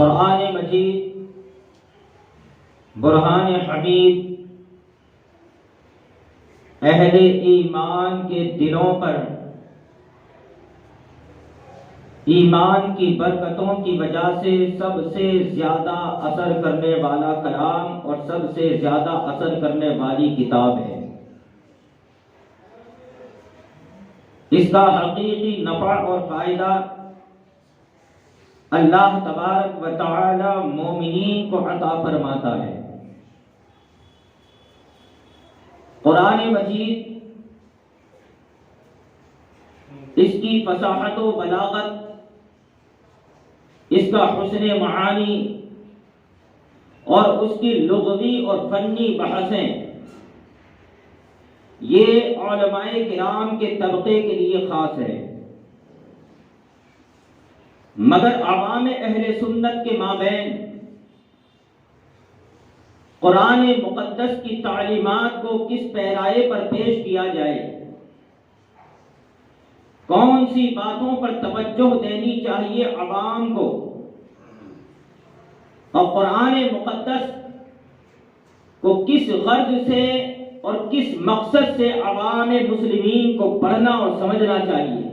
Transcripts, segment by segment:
قرآن مجید برہان حمید اہل ایمان کے دلوں پر ایمان کی برکتوں کی وجہ سے سب سے زیادہ اثر کرنے والا کلام اور سب سے زیادہ اثر کرنے والی کتاب ہے۔ اس کا حقیقی نفع اور فائدہ اللہ تبارک و تعالی مومنین کو عطا فرماتا ہے۔ قرآن مجید اس کی فصاحت و بلاغت، اس کا حسن معانی اور اس کی لغوی اور فنی بحثیں یہ علماء کرام کے طبقے کے لیے خاص ہے، مگر عوام اہل سنت کے مابین قرآن مقدس کی تعلیمات کو کس پیرائے پر پیش کیا جائے، کون سی باتوں پر توجہ دینی چاہیے عوام کو، اور قرآن مقدس کو کس غرض سے اور کس مقصد سے عوام مسلمین کو پڑھنا اور سمجھنا چاہیے۔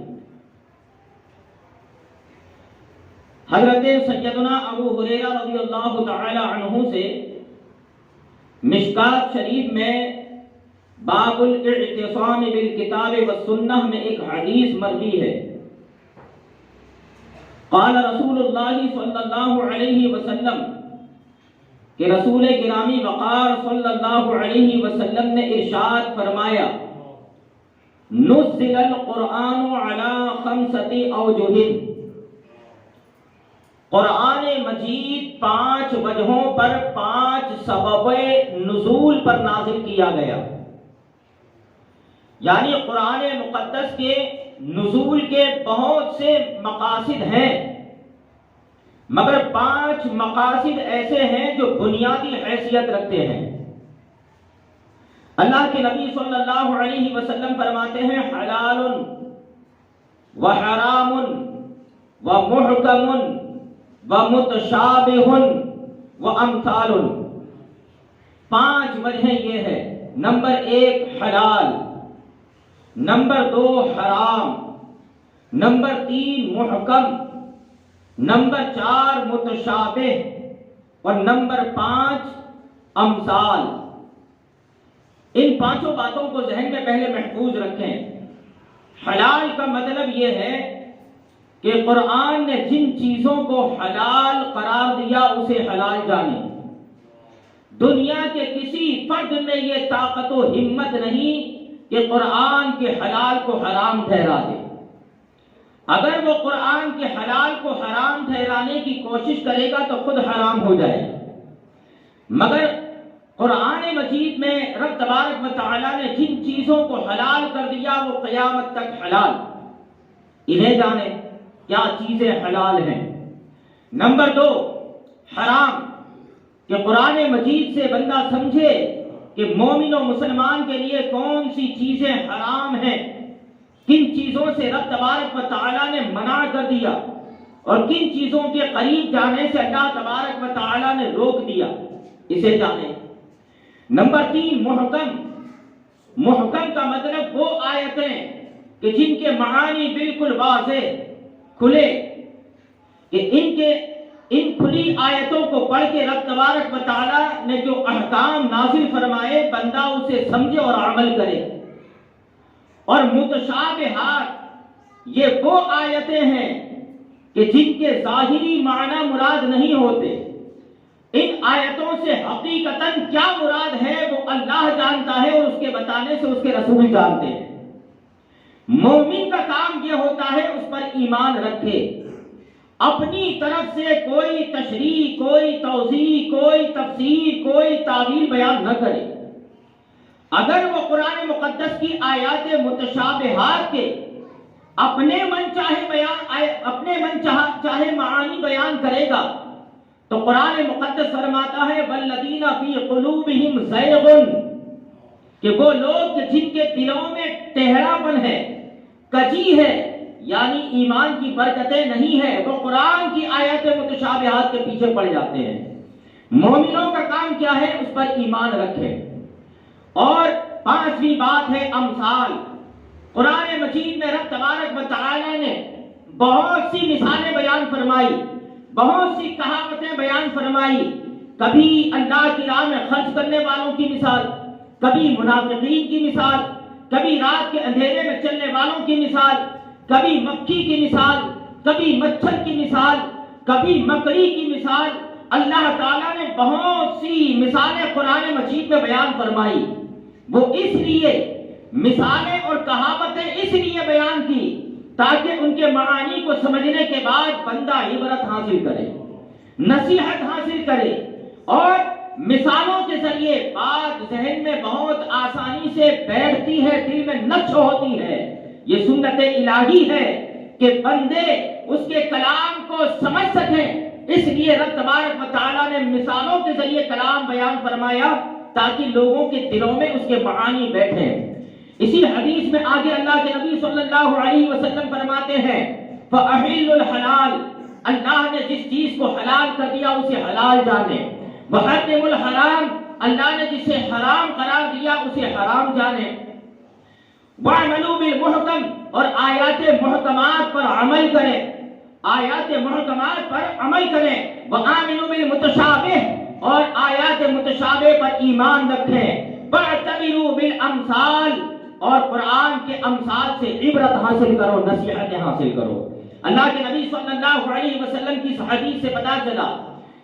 حضرت سیدنا ابو ہریرہ رضی اللہ تعالی عنہ سے مشکات شریف میں باب الاعتصام بالکتاب والسنہ میں ایک حدیث مروی ہے۔ قال رسول اللہ صلی اللہ علیہ وسلم کہ رسول گرامی وقار صلی اللہ علیہ وسلم نے ارشاد فرمایا، نزل القرآن علی خمسۃ اوجہ، قرآن مجید 5 وجہوں پر 5 سبب نزول پر نازل کیا گیا۔ یعنی قرآن مقدس کے نزول کے بہت سے مقاصد ہیں، مگر 5 مقاصد ایسے ہیں جو بنیادی حیثیت رکھتے ہیں۔ اللہ کے نبی صلی اللہ علیہ وسلم فرماتے ہیں، حلال و حرام و محکم و متشابہ و امثال۔ 5 وجہیں یہ ہے، نمبر 1 حلال، نمبر 2 حرام، نمبر 3 محکم، نمبر 4 متشابہ اور نمبر 5 امثال۔ ان 5 باتوں کو ذہن میں پہلے محفوظ رکھیں۔ حلال کا مطلب یہ ہے کہ قرآن نے جن چیزوں کو حلال قرار دیا اسے حلال جانے۔ دنیا کے کسی فرد میں یہ طاقت و ہمت نہیں کہ قرآن کے حلال کو حرام ٹھہرا دے۔ اگر وہ قرآن کے حلال کو حرام ٹھہرانے کی کوشش کرے گا تو خود حرام ہو جائے گا، مگر قرآن مجید میں رب تبارک و تعالی نے جن چیزوں کو حلال کر دیا وہ قیامت تک حلال، انہیں جانے کیا چیزیں حلال ہیں۔ نمبر 2 حرام، کہ قرآن مجید سے بندہ سمجھے کہ مومن و مسلمان کے لیے کون سی چیزیں حرام ہیں، کن چیزوں سے رب تبارک و تعالی نے منع کر دیا اور کن چیزوں کے قریب جانے سے اللہ تبارک و تعالی نے روک دیا، اسے جانے۔ نمبر 3 محکم، محکم کا مطلب وہ آیتیں کہ جن کے معانی بالکل واضح کھلے، کہ ان کھلی آیتوں کو پڑھ کے رب تبارک و تعالی نے جو احکام نازل فرمائے بندہ اسے سمجھے اور عمل کرے۔ اور متشابہات، یہ وہ آیتیں ہیں کہ جن کے ظاہری معنی مراد نہیں ہوتے، ان آیتوں سے حقیقتاً کیا مراد ہے وہ اللہ جانتا ہے اور اس کے بتانے سے اس کے رسول جانتے ہیں۔ مومن کا کام یہ ہوتا ہے اس پر ایمان رکھے، اپنی طرف سے کوئی تشریح، کوئی توضیح، کوئی تفسیر، کوئی تعویل بیان نہ کرے۔ اگر وہ قرآن مقدس کی آیات متشابہات کے اپنے من چاہے معانی بیان کرے گا تو قرآن مقدس فرماتا ہے والذین فی قلوبہم زیغ، کہ وہ لوگ جن کے دلوں میں ٹیڑھا پن ہے، کجی ہے، یعنی ایمان کی برکتیں نہیں ہیں، وہ قرآن کی آیات متشابہات کے پیچھے پڑ جاتے ہیں۔ مومنوں کا کام کیا ہے؟ اس پر ایمان رکھے۔ اور پانچویں بات ہے امثال۔ قرآن مجید میں رب تبارک و تعالی نے بہت سی مثالیں بیان فرمائی، بہت سی کہاوتیں بیان فرمائی۔ کبھی اللہ کی راہ میں خرچ کرنے والوں کی مثال، کبھی منافقین کی مثال، کبھی رات کے اندھیرے میں چلنے والوں کی مثال، کبھی مکھی کی مثال، کبھی مچھر کی مثال، کبھی مکڑی کی مثال۔ اللہ تعالیٰ نے بہت سی مثالیں قرآن مجید میں بیان فرمائی۔ وہ اس لیے مثالیں اور کہاوتیں اس لیے بیان کی تاکہ ان کے معانی کو سمجھنے کے بعد بندہ عبرت حاصل کرے، نصیحت حاصل کرے، اور مثالوں کے ذریعے بات ذہن میں بہت آسانی سے بیٹھتی ہے، دل میں نقش ہوتی ہے۔ یہ سنت الہی ہے کہ بندے اس کے کلام کو سمجھ سکیں، اس لیے رب تبارک و تعالیٰ نے مثالوں کے ذریعے کلام بیان فرمایا تاکہ لوگوں کے دلوں میں اس کے معانی بیٹھیں۔ اسی حدیث میں آگے اللہ کے نبی صلی اللہ علیہ وسلم فرماتے ہیں فَأَحِلُّ الْحَلَالِ، اللہ نے جس چیز کو حلال کر دیا اسے حلال جانے، وَحَرِّمُ الْحَرَامِ، اللہ نے جسے حرام قرار دیا اسے حرام جانے، وَاعْمَلُوا بِالْمُحْكَمِ، اور آیات محکمات پر عمل کریں، آیات محکمات پر عمل کریں، وَآمِنُوا بِالْمُتَشَابِهِ، اور آیات متشابہ پر ایمان رکھیں، وَاعْتَبِرُوا بِالْأَمْثَالِ، اور قرآن کے امثال سے عبرت حاصل کرو، نصیحتیں حاصل کرو۔ اللہ کے نبی صلی اللہ علیہ وسلم کی حدیث سے پتہ چلا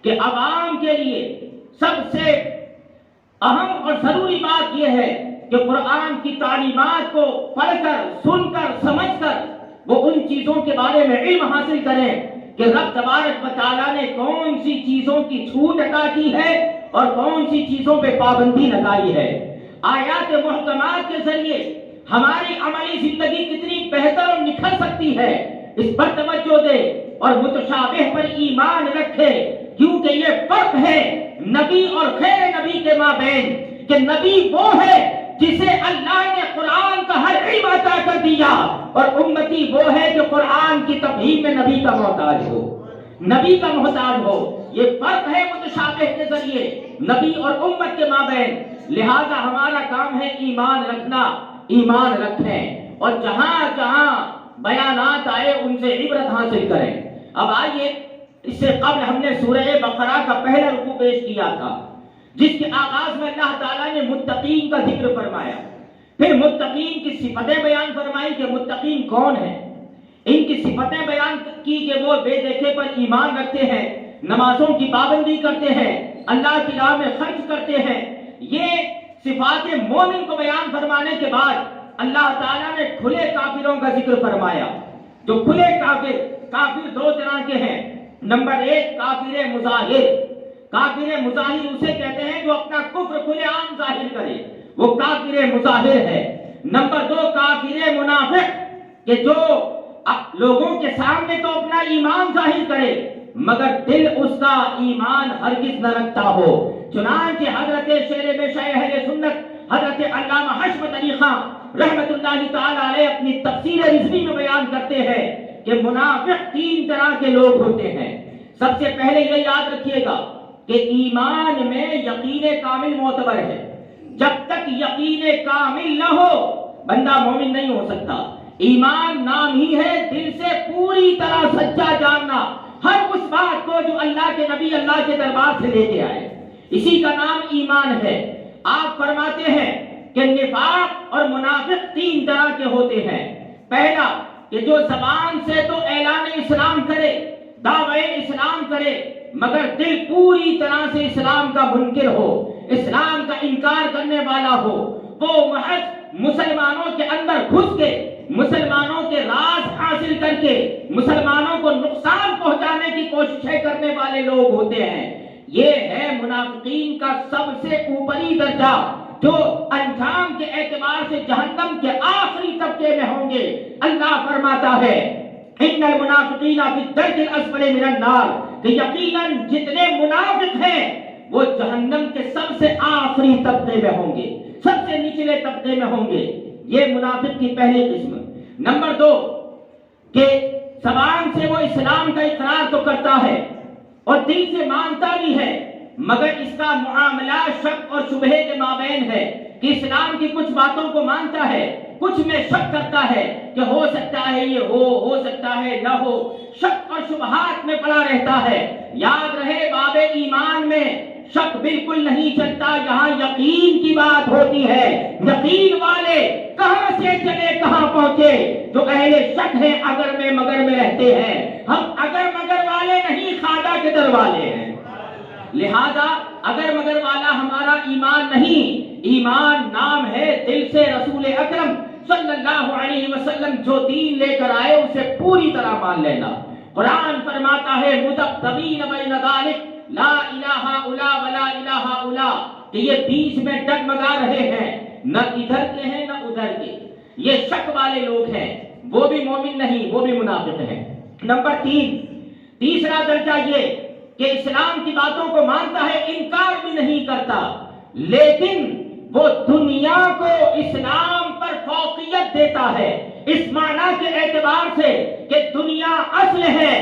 کہ عوام کے لیے سب سے اہم اور ضروری بات یہ ہے کہ قرآن کی تعلیمات کو پڑھ کر، سن کر، سمجھ کر وہ ان چیزوں کے بارے میں علم حاصل کریں کہ رب تبارک و تعالیٰ نے کون سی چیزوں کی چھوٹ عطا کی ہے اور کون سی چیزوں پہ پابندی لگائی ہے۔ آیات محکمات کے ذریعے ہماری عملی زندگی کتنی بہتر اور نکھر سکتی ہے، اس پر توجہ دے اور متشابہ پر ایمان رکھے، کیونکہ یہ فرق ہے نبی اور غیر نبی کے مابین کہ نبی وہ ہے جسے اللہ نے قرآن کا ہر علم عطا کر دیا، اور امتی وہ ہے جو قرآن کی تفہیم میں نبی کا محتاج ہو، نبی کا محتاج ہو۔ یہ فرق ہے متشابہ کے ذریعے نبی اور امت کے مابین۔ لہذا ہمارا کام ہے ایمان رکھنا، ایمان رکھیں، اور جہاں جہاں بیانات آئے ان سے عبرت حاصل کریں۔ اب آئیے، اس سے قبل ہم نے سورہ بقرہ کا پہلا رکوع پیش کیا تھا، جس کے آغاز میں اللہ تعالیٰ نے متقین کا ذکر فرمایا، پھر متقین کی صفتیں بیان فرمائی کہ متقین کون ہیں، ان کی صفتیں بیان کی کہ وہ بے دیکھے پر ایمان رکھتے ہیں، نمازوں کی پابندی کرتے ہیں، اللہ کی راہ میں خرچ کرتے ہیں۔ یہ صفات مومن کو بیان فرمانے کے بعد اللہ تعالیٰ نے کھلے کافروں کا ذکر فرمایا۔ جو کھلے کافر دو طرح کے ہیں۔ نمبر ایک، کافر مظاہر۔ کافر مظاہر اسے کہتے ہیں جو اپنا کفر کھلے عام ظاہر کرے، وہ کافر مظاہر ہے۔ نمبر دو، کافر منافق، کہ جو لوگوں کے سامنے تو اپنا ایمان ظاہر کرے مگر دل اس کا ایمان ہرگز نہ رکھتا ہو۔ چنانچہ حضرت شیر بے شہ اہل سنت حضرت علامہ حشمت علی خان رحمت اللہ تعالی علیہ اپنی تفسیر رضوی میں بیان کرتے ہیں کہ منافق تین طرح کے لوگ ہوتے ہیں۔ سب سے پہلے یہ یاد رکھیے گا کہ ایمان میں یقین کامل معتبر ہے۔ جب تک یقین کامل نہ ہو بندہ مومن نہیں ہو سکتا۔ ایمان نام ہی ہے دل سے پوری طرح سچا جاننا ہر اس بات کو جو اللہ کے نبی اللہ کے دربار سے لے کے آئے، اسی کا نام ایمان ہے۔ آپ فرماتے ہیں کہ نفاق اور منافق تین طرح کے ہوتے ہیں۔ پہلا، کہ جو زبان سے تو اعلان اسلام کرے، دعوی اسلام کرے، مگر دل پوری طرح سے اسلام کا منکر ہو، اسلام کا انکار کرنے والا ہو، وہ محض مسلمانوں کے اندر گھس کے مسلمانوں کے راز حاصل کر کے مسلمانوں کو نقصان پہنچانے کی کوششیں کرنے والے لوگ ہوتے ہیں۔ یہ ہے منافقین کا سب سے اوپری درجہ، جو انجام کے اعتبار سے جہنم کے آخری طبقے میں ہوں گے۔ اللہ فرماتا ہے ان المنافقین فی الدرک الاسفل من النار، کہ یقیناً جتنے منافق ہیں وہ جہنم کے سب سے آخری طبقے میں ہوں گے، سب سے نچلے طبقے میں ہوں گے۔ یہ منافق کی پہلی قسم۔ نمبر دو، کہ زبان سے وہ اسلام کا اقرار تو کرتا ہے اور دل سے مانتا بھی ہے، مگر اس کا معاملہ شک اور شبہے کے مابین ہے کہ اسلام کی کچھ باتوں کو مانتا ہے، کچھ میں شک کرتا ہے کہ ہو سکتا ہے یہ ہو سکتا ہے نہ ہو، شک اور شبہات میں پڑا رہتا ہے۔ یاد رہے باب ایمان میں شک بالکل نہیں چلتا، یہاں یقین کی بات ہوتی ہے۔ یقین والے کہاں سے چلے کہاں پہنچے؟ جو اہل شک ہیں اگر میں مگر میں رہتے ہیں۔ ہم اگر مگر والے نہیں، خواجہ کے در والے ہیں۔ لہذا اگر مگر والا ہمارا ایمان نہیں، ایمان نام ہے دل سے رسول اکرم صلی اللہ علیہ وسلم جو دین لے کر آئے اسے پوری طرح مان لینا۔ قرآن فرماتا ہے مذبذبین بین ذلک لا الہ الا ولا الہ الا، کہ یہ بیچ میں ڈگمگا رہے ہیں، نہ ادھر کے ہیں نہ ادھر کے، یہ شک والے لوگ ہیں، وہ بھی مومن نہیں، وہ بھی منافق ہیں۔ نمبر 3، تیسرا درجہ یہ کہ اسلام کی باتوں کو مانتا ہے، انکار بھی نہیں کرتا، لیکن وہ دنیا کو اسلام پر فوقیت دیتا ہے، اس معنی کے اعتبار سے کہ دنیا اصل ہے،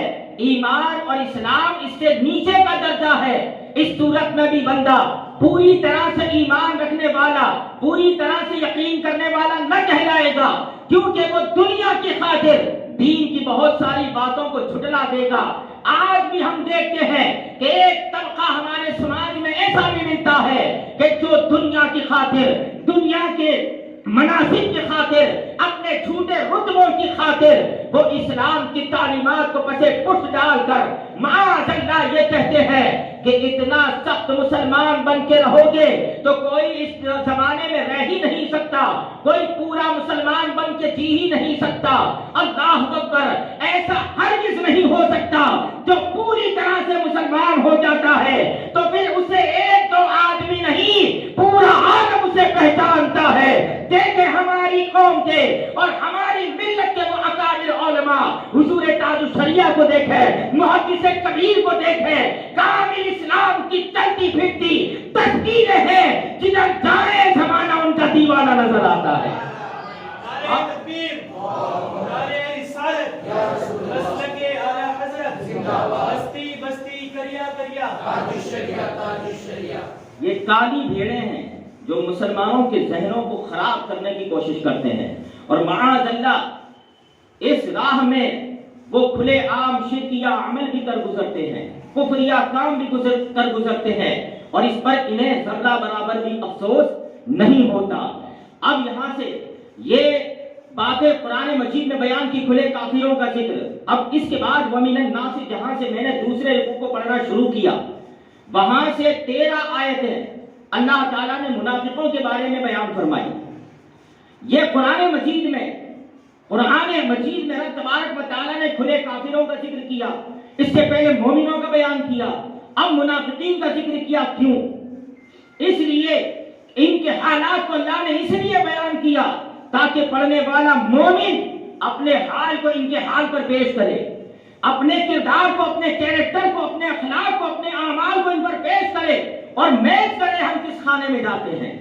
ایمان اور اسلام اس سے نیچے کا درجہ ہے۔ اس صورت میں بھی بندہ پوری طرح سے ایمان رکھنے والا، پوری طرح سے یقین کرنے والا نہ کہلائے گا، کیونکہ وہ دنیا کی خاطر دین کی بہت ساری باتوں کو جھٹلا دے گا۔ آج بھی ہم دیکھتے ہیں کہ ایک طبقہ ہمارے سماج میں ایسا بھی ملتا ہے کہ جو دنیا کی خاطر، دنیا کے مناصب کی خاطر، اپنے جھوٹے رتبوں کی خاطر وہ اسلام کی تعلیمات کو پسے پشت ڈال کر معاذ اللہ یہ کہتے ہیں کہ اتنا سخت مسلمان بن کے رہو گے تو کوئی اس زمانے میں رہ ہی نہیں سکتا، کوئی پورا مسلمان بن کے جی ہی نہیں سکتا۔ اللہ اکبر، ایسا ہرگز نہیں ہو سکتا۔ جو پوری طرح سے مسلمان ہو جاتا ہے تو پھر اسے ایک دو آدمی نہیں، پورا عالم اسے پہچانتا ہے۔ دیکھیں ہماری قوم کے اور ہماری ملت کے وہ اکابر علماء، حضور تاج الشریعہ کو دیکھیں، محدث کبیر کو دیکھیں، کامل اسلام کی چلتی پھرتی تشکیلیں ہیں، جدھر جائے زمانہ ان کا دیوانہ نظر آتا ہے۔ یہ کالی بھیڑیں ہیں جو مسلمانوں کے ذہنوں کو خراب کرنے کی کوشش کرتے ہیں، اور معاذ اللہ اس راہ میں وہ کھلے عام شرکیہ عمل بھی کر گزرتے ہیں، کفریہ کام بھی کر گزرتے ہیں، اور اس پر انہیں ذرہ برابر بھی افسوس نہیں ہوتا۔ اب یہاں سے یہ باتیں قرآن مجید میں بیان کی کھلے کافروں کا ذکر، اب اس کے بعد وَمِنَ النَّاسِ جہاں سے میں نے دوسرے رکوع کو پڑھنا شروع کیا، وہاں سے 13 آیتیں اللہ تعالیٰ نے منافقوں کے بارے میں بیان فرمائی۔ یہ قرآن مجید میں رب تبارک و تعالیٰ نے کھلے کافروں کا ذکر کیا، اس سے پہلے مومنوں کا بیان کیا، اب منافقین کا ذکر کیا۔ کیوں؟ اس لیے ان کے حالات کو اللہ نے اس لیے بیان کیا تاکہ پڑھنے والا مومن اپنے حال کو ان کے حال پر پیش کرے، اپنے کردار کو، اپنے کیریکٹر کو، اپنے اخلاق کو، اپنے اعمال کو ان پر پیش کرے اور میچ کرے ہم کس خانے میں جاتے ہیں،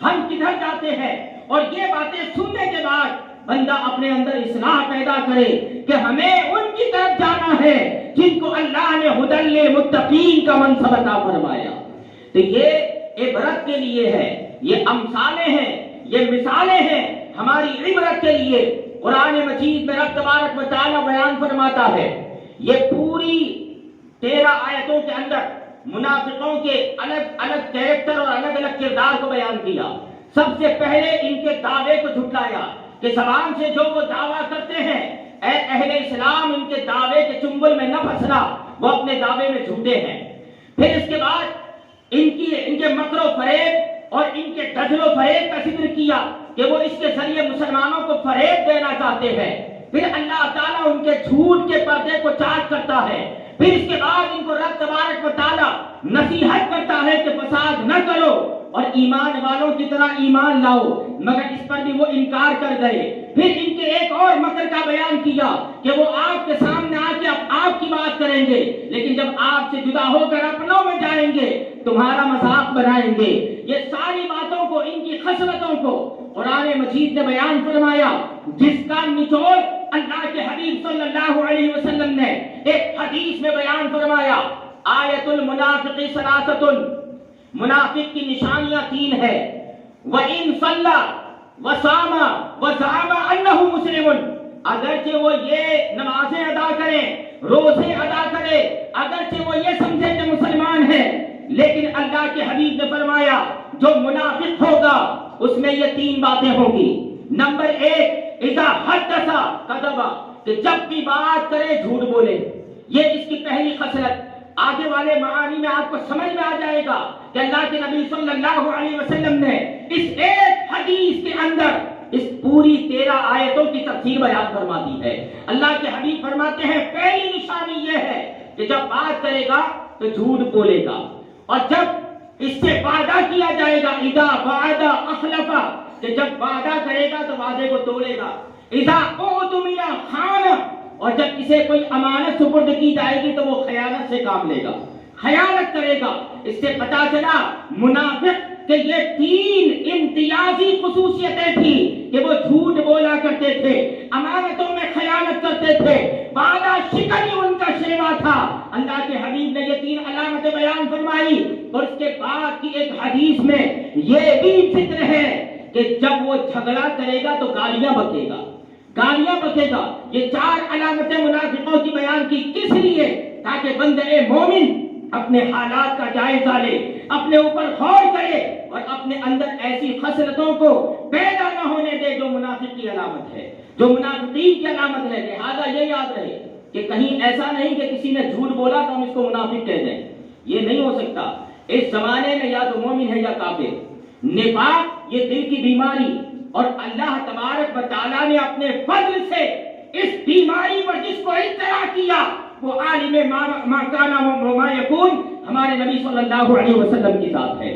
ہم کدھر جاتے ہیں، اور یہ باتیں سننے کے بعد بندہ اپنے اندر اصلاح پیدا کرے کہ ہمیں ان کی طرف جانا ہے جن کو اللہ نے ہدی للمتقین کا منصب عطا فرمایا۔ تو یہ عبرت کے لیے ہے، یہ امثالیں ہیں، یہ مثالیں ہیں ہماری عبرت کے لیے۔ قرآن مجید میں رب تبارک و تعالیٰ بیان فرماتا ہے، یہ پوری 13 آیتوں کے اندر منافقوں کے الگ الگ کیریکٹر اور الگ الگ کردار کو بیان کیا۔ سب سے پہلے ان کے دعوے کو جھٹلایا کہ زبان سے جو وہ دعویٰ کرتے ہیں، اے اہل اسلام ان کے دعوے کے چنگل میں نہ پھنسنا، وہ اپنے دعوے میں جھوٹے ہیں۔ پھر اس کے بعد ان کے مکر و فریب اور ان کے ڈجل و فریب کا ذکر کیا کہ وہ اس کے ذریعے مسلمانوں کو فریب دینا چاہتے ہیں۔ پھر اللہ تعالیٰ ان کے جھوٹ کے پردے کو چاک کرتا ہے۔ پھر اس کے بعد ان کو رب تبارک و تعالیٰ نصیحت کرتا ہے کہ فساد نہ کرو اور ایمان والوں کی طرح ایمان لاؤ، مگر اس پر بھی وہ انکار کر گئے۔ پھر ان کے ایک اور مکر کا بیان کیا کہ وہ آپ کے سامنے آ کے آپ کی بات کریں گے، لیکن جب آپ سے جدا ہو کر اپنوں میں جائیں گے تمہارا مذاق بنائیں گے۔ یہ ساری باتوں کو، ان کی خصلتوں کو قرآن مجید نے بیان فرمایا جس کا نچوڑ اللہ کے حبیب صلی اللہ علیہ وسلم نے ایک حدیث میں بیان فرمایا، آیت المنافق ثلاثۃ، منافق کی نشانیاں 3 ہے، وَإِن صَلَّى وَصَامَ وَزَعَمَ أَنَّهُ مُسْلِمٌ، اگرچہ وہ یہ نمازیں ادا کرے، روزے ادا کرے، اگرچہ وہ یہ سمجھے کہ مسلمان ہے، لیکن اللہ کے حبیب نے فرمایا جو منافق ہوگا اس میں یہ 3 باتیں ہوں گی۔ نمبر 1، اذا حدث کذب، کہ جب بھی بات کرے جھوٹ بولے، یہ اس کی پہلی خصلت۔ آگے والے معانی میں آپ کو سمجھ میں آ جائے گا کہ اللہ کے نبی صلی اللہ علیہ وسلم نے اس ایک حدیث کے اندر اس پوری 13 آیتوں کی تفسیر بیان فرما دی ہے۔ اللہ کے حبیب فرماتے ہیں پہلی نشانی یہ ہے کہ جب بات کرے گا تو جھوٹ بولے گا، اور جب اس سے وعدہ کیا جائے گا، اذا وعد اخلف، کہ جب وعدہ کرے گا تو وعدے کو توڑے گا، اذا اؤتمن خان، اور جب اسے کوئی امانت سپرد کی جائے گی تو وہ خیانت سے کام لے گا، خیانت کرے گا۔ اس سے پتا چلا منافق کہ یہ 3 امتیازی خصوصیتیں تھی کہ وہ جھوٹ بولا کرتے تھے، امانتوں میں خیانت کرتے تھے، وعدہ شکنی ان کا شیوا تھا۔ اللہ کے حبیب نے یہ 3 علامتیں بیان فرمائی، اور اس کے بعد کی ایک حدیث میں یہ بھی ذکر ہے کہ جب وہ جھگڑا کرے گا تو گالیاں بکے گا، گالیاں بکے گا۔ یہ 4 علامتیں منافقوں کی بیان کی، کس لیے؟ تاکہ بندے مومن اپنے حالات کا جائزہ لے، اپنے اوپر غور کرے، اور اپنے اندر ایسی خصلتوں کو پیدا نہ ہونے دے جو منافق کی علامت ہے، جو منافقین کی علامت ہے۔ لہذا یہ یاد رہے کہ کہیں ایسا نہیں کہ کسی نے جھوٹ بولا تو ہم اس کو منافق کہہ دیں، یہ نہیں ہو سکتا۔ اس زمانے میں یا تو مومن ہے یا کافر۔ نفاق یہ دل کی بیماری، اور اللہ تبارک و تعالیٰ نے اپنے فضل سے اس بیماری پر جس کو اطلاع کیا وہ عالم ما کان و ما یکون ہمارے نبی صلی اللہ علیہ وسلم کی ذات ہے۔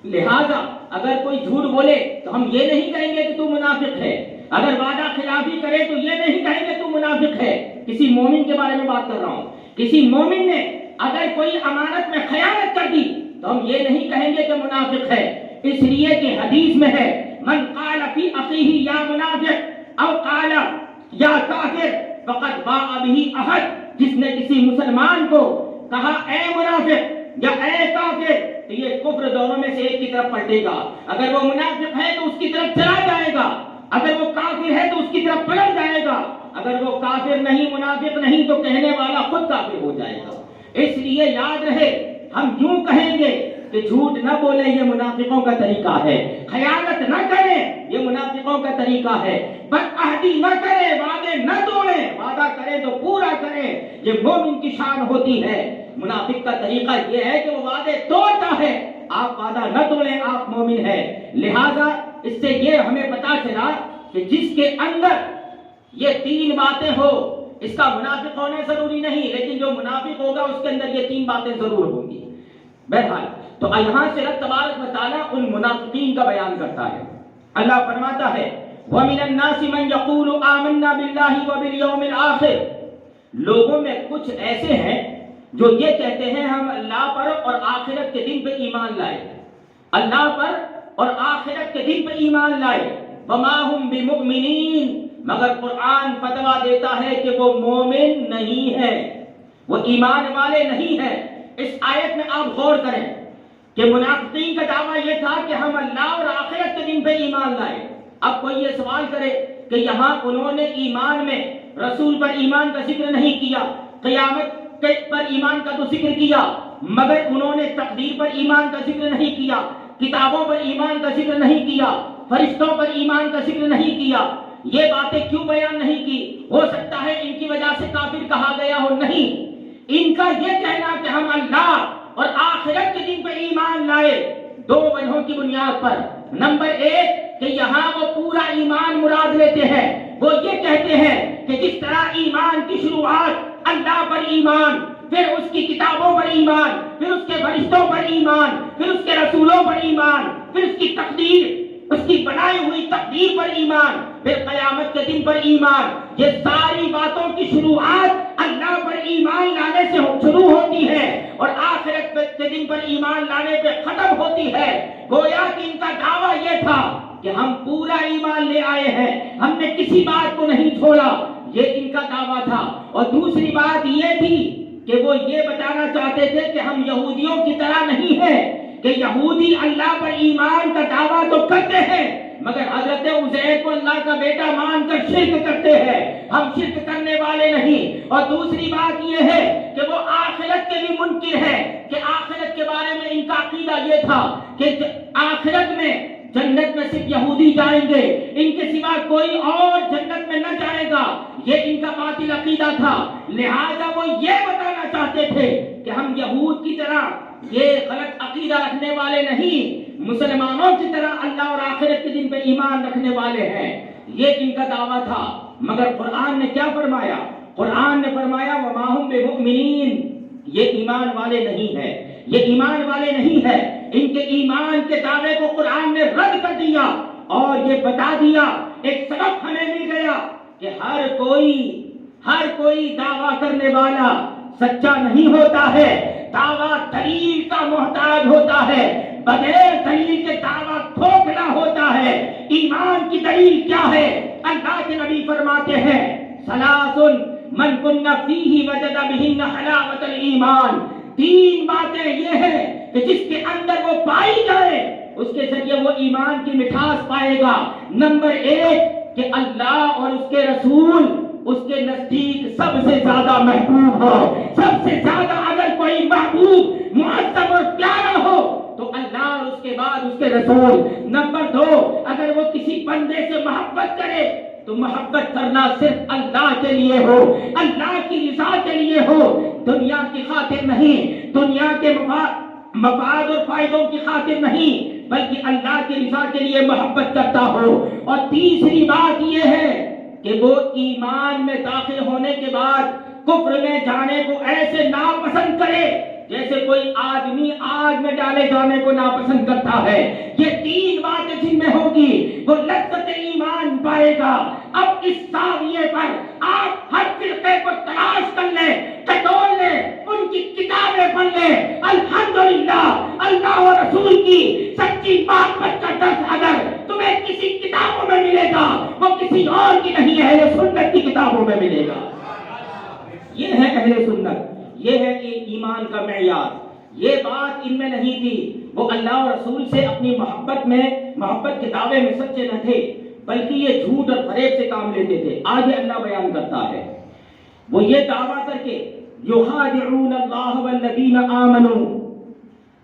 لہذا اگر کوئی جھوٹ بولے تو ہم یہ نہیں کہیں گے کہ تو منافق ہے، اگر وعدہ خلافی کرے تو یہ نہیں کہیں گے تو منافق ہے۔ کسی مومن کے بارے میں بات کر رہا ہوں، کسی مومن نے اگر کوئی امانت میں خیانت کر دی تو ہم یہ نہیں کہیں گے کہ منافق ہے، اس لیے کہ حدیث میں ہے من قال فی اخیہ یا منافق او قال یا کافر فقد باء به احد، جس نے کسی مسلمان کو کہا اے منافق یا اے کافر تو یہ کفر دونوں میں سے ایک کی طرف پلٹے گا۔ اگر وہ منافق ہے تو اس کی طرف چلا جائے گا، اگر وہ کافر ہے تو اس کی طرف پلٹ جائے گا، اگر وہ کافر نہیں منافق نہیں تو کہنے والا خود کافر ہو جائے گا۔ اس لیے یاد رہے ہم یوں کہیں گے کہ جھوٹ نہ بولیں یہ منافقوں کا طریقہ ہے، خیانت نہ کریں یہ منافقوں کا طریقہ ہے، بدعہدی نہ کریں، وعدے نہ توڑیں، وعدہ کریں تو پورا کریں، یہ مومن کی شان ہوتی ہے۔ منافق کا طریقہ یہ ہے کہ وہ وعدے توڑتا ہے، آپ وعدہ نہ توڑیں، آپ مومن ہیں۔ لہذا اس سے یہ ہمیں پتا چلا کہ جس کے اندر یہ 3 باتیں ہو اس کا منافق ہونا ضروری نہیں، لیکن جو منافق ہوگا اس کے اندر یہ 3 باتیں ضرور ہوں گی۔ بہرحال تو یہاں سے رب تبارک و تعالیٰ ان منافقین کا بیان کرتا ہے۔ اللہ فرماتا ہے وَمِنَ النَّاسِ مَنْ يَقُولُ آمَنَّا بِاللَّهِ وَبِالْيَوْمِ الْآخِرِ، لوگوں میں کچھ ایسے ہیں جو یہ کہتے ہیں ہم اللہ پر اور آخرت کے دن پہ ایمان لائے، اللہ پر اور آخرت کے دن پہ ایمان لائے، وَمَا هُمْ بِمُؤْمِنِينَ، مگر قرآن فتویٰ دیتا ہے کہ وہ مومن نہیں ہے، وہ ایمان والے نہیں ہیں۔ اس آیت میں آپ غور کریں کہ منافقین کا دعویٰ یہ تھا کہ ہم اللہ اور آخرت کے دن پہ ایمان لائے۔ اب کوئی یہ سوال کرے کہ یہاں انہوں نے ایمان میں رسول پر ایمان کا ذکر نہیں کیا، قیامت پر ایمان کا تو ذکر کیا، مگر انہوں نے تقدیر پر ایمان کا ذکر نہیں کیا، کتابوں پر ایمان کا ذکر نہیں کیا، فرشتوں پر ایمان کا ذکر نہیں کیا، یہ باتیں کیوں بیان نہیں کی؟ ہو سکتا ہے ان کی وجہ سے کافر کہا گیا ہو، نہیں، ان کا یہ کہنا کہ ہم اللہ اور آخرت کے دن پہ ایمان لائے 2 وجہوں کی بنیاد پر۔ نمبر 1 کہ یہاں وہ پورا ایمان مراد لیتے ہیں، وہ یہ کہتے ہیں کہ جس طرح ایمان کی شروعات اللہ پر ایمان، پھر اس کی کتابوں پر ایمان، پھر اس کے فرشتوں پر ایمان، پھر اس کے رسولوں پر ایمان، پھر اس کی تقدیر، اس کی بنائی ہوئی تقدیر پر ایمان، پھر قیامت کے دن پر ایمان، یہ ساری باتوں کی شروعات اللہ پر ایمان لانے سے شروع ہوتی ہے، اور آخرت کے دن پر ایمان لانے پہ ختم ہوتی ہے۔ گویا کہ ان کا دعویٰ یہ تھا کہ ہم پورا ایمان لے آئے ہیں، ہم نے کسی بات کو نہیں چھوڑا، یہ ان کا دعویٰ تھا۔ اور دوسری بات یہ تھی کہ وہ یہ بتانا چاہتے تھے کہ ہم یہودیوں کی طرح نہیں ہیں، کہ یہودی اللہ پر ایمان کا دعویٰ تو کرتے ہیں مگر حضرت عزیر کو اللہ کا بیٹا مان کر شرک کرتے ہیں، ہم شرک کرنے والے نہیں۔ اور دوسری بات یہ ہے کہ وہ آخرت کے بھی منکر ہے، کہ آخرت کے بارے میں ان کا عقیدہ یہ تھا کہ آخرت میں جنت میں صرف یہودی جائیں گے، ان کے سوا کوئی اور جنت میں نہ جائے گا، یہ ان کا باطل عقیدہ تھا۔ لہذا وہ یہ بتانا چاہتے تھے کہ ہم یہود کی طرح یہ غلط عقیدہ رکھنے والے نہیں، مسلمانوں کی طرح اللہ اور آخرت کے دن پہ ایمان رکھنے والے ہیں، یہ ان کا دعویٰ تھا۔ مگر قرآن نے کیا فرمایا؟ قرآن نے فرمایا وَمَا هُمْ بِمُؤْمِنِينَ، یہ ایمان والے نہیں ہے، یہ ایمان والے نہیں ہے۔ ان کے ایمان کے دعوے کو قرآن نے رد کر دیا اور یہ بتا دیا، ایک سبق ہمیں مل گیا کہ ہر کوئی دعویٰ کرنے والا سچا نہیں ہوتا ہے، دعویٰ دلیل کا محتاج ہوتا ہے، بغیر دلیل کے دعویٰ ٹھوکنا ہوتا ہے۔ ایمان کی دلیل کیا ہے؟ اللہ کے نبی فرماتے ہیں ثلاث من کن فیہ وجد بہن حلاوۃ الایمان، تین باتیں یہ ہیں کہ جس کے اندر وہ پائی جائے اس کے ذریعے وہ ایمان کی مٹھاس پائے گا۔ نمبر ایک کہ اللہ اور اس کے رسول اس کے نزدیک سب سے زیادہ محبوب ہو، سب سے زیادہ اگر کوئی محبوب معظم اور پیارا ہو تو اللہ اور اس کے بعد اس کے رسول۔ نمبر دو، اگر وہ کسی بندے سے محبت کرے تو محبت کرنا صرف اللہ کے لیے ہو، اللہ کی رضا کے لیے ہو، دنیا کی خاطر نہیں، دنیا کے مفاد اور فائدوں کی خاطر نہیں، بلکہ اللہ کی رضا کے لیے محبت کرتا ہو۔ اور تیسری بات یہ ہے کہ وہ ایمان میں داخل ہونے کے بعد کفر میں جانے کو ایسے ناپسند کرے جیسے کوئی آدمی آگ میں ڈالے جانے کو ناپسند کرتا ہے۔ یہ تین باتیں جن میں ہوگی وہ لذت ایمان پائے گا۔ اب اس زاویے پر آپ ہر فرقے کو تلاش کر لیں، ٹٹول لیں، ان کی کتابیں پڑھ لیں، الحمدللہ اللہ و رسول کی سچی محبت کا درس اگر تمہیں کسی کتابوں میں ملے گا وہ کسی اور کی نہیں، اہل سنت کی کتابوں میں ملے گا۔ یہ ہے اہل سنت، یہ ہے کہ ایمان کا معیار۔ یہ بات ان میں نہیں تھی، وہ اللہ اور رسول سے اپنی محبت کے دعوے میں سچے نہ تھے، بلکہ یہ جھوٹ اور فریب سے کام لیتے تھے۔ آگے اللہ بیان کرتا ہے، وہ یہ دعویٰ کر کے یخادعون اللہ والذین آمنوا،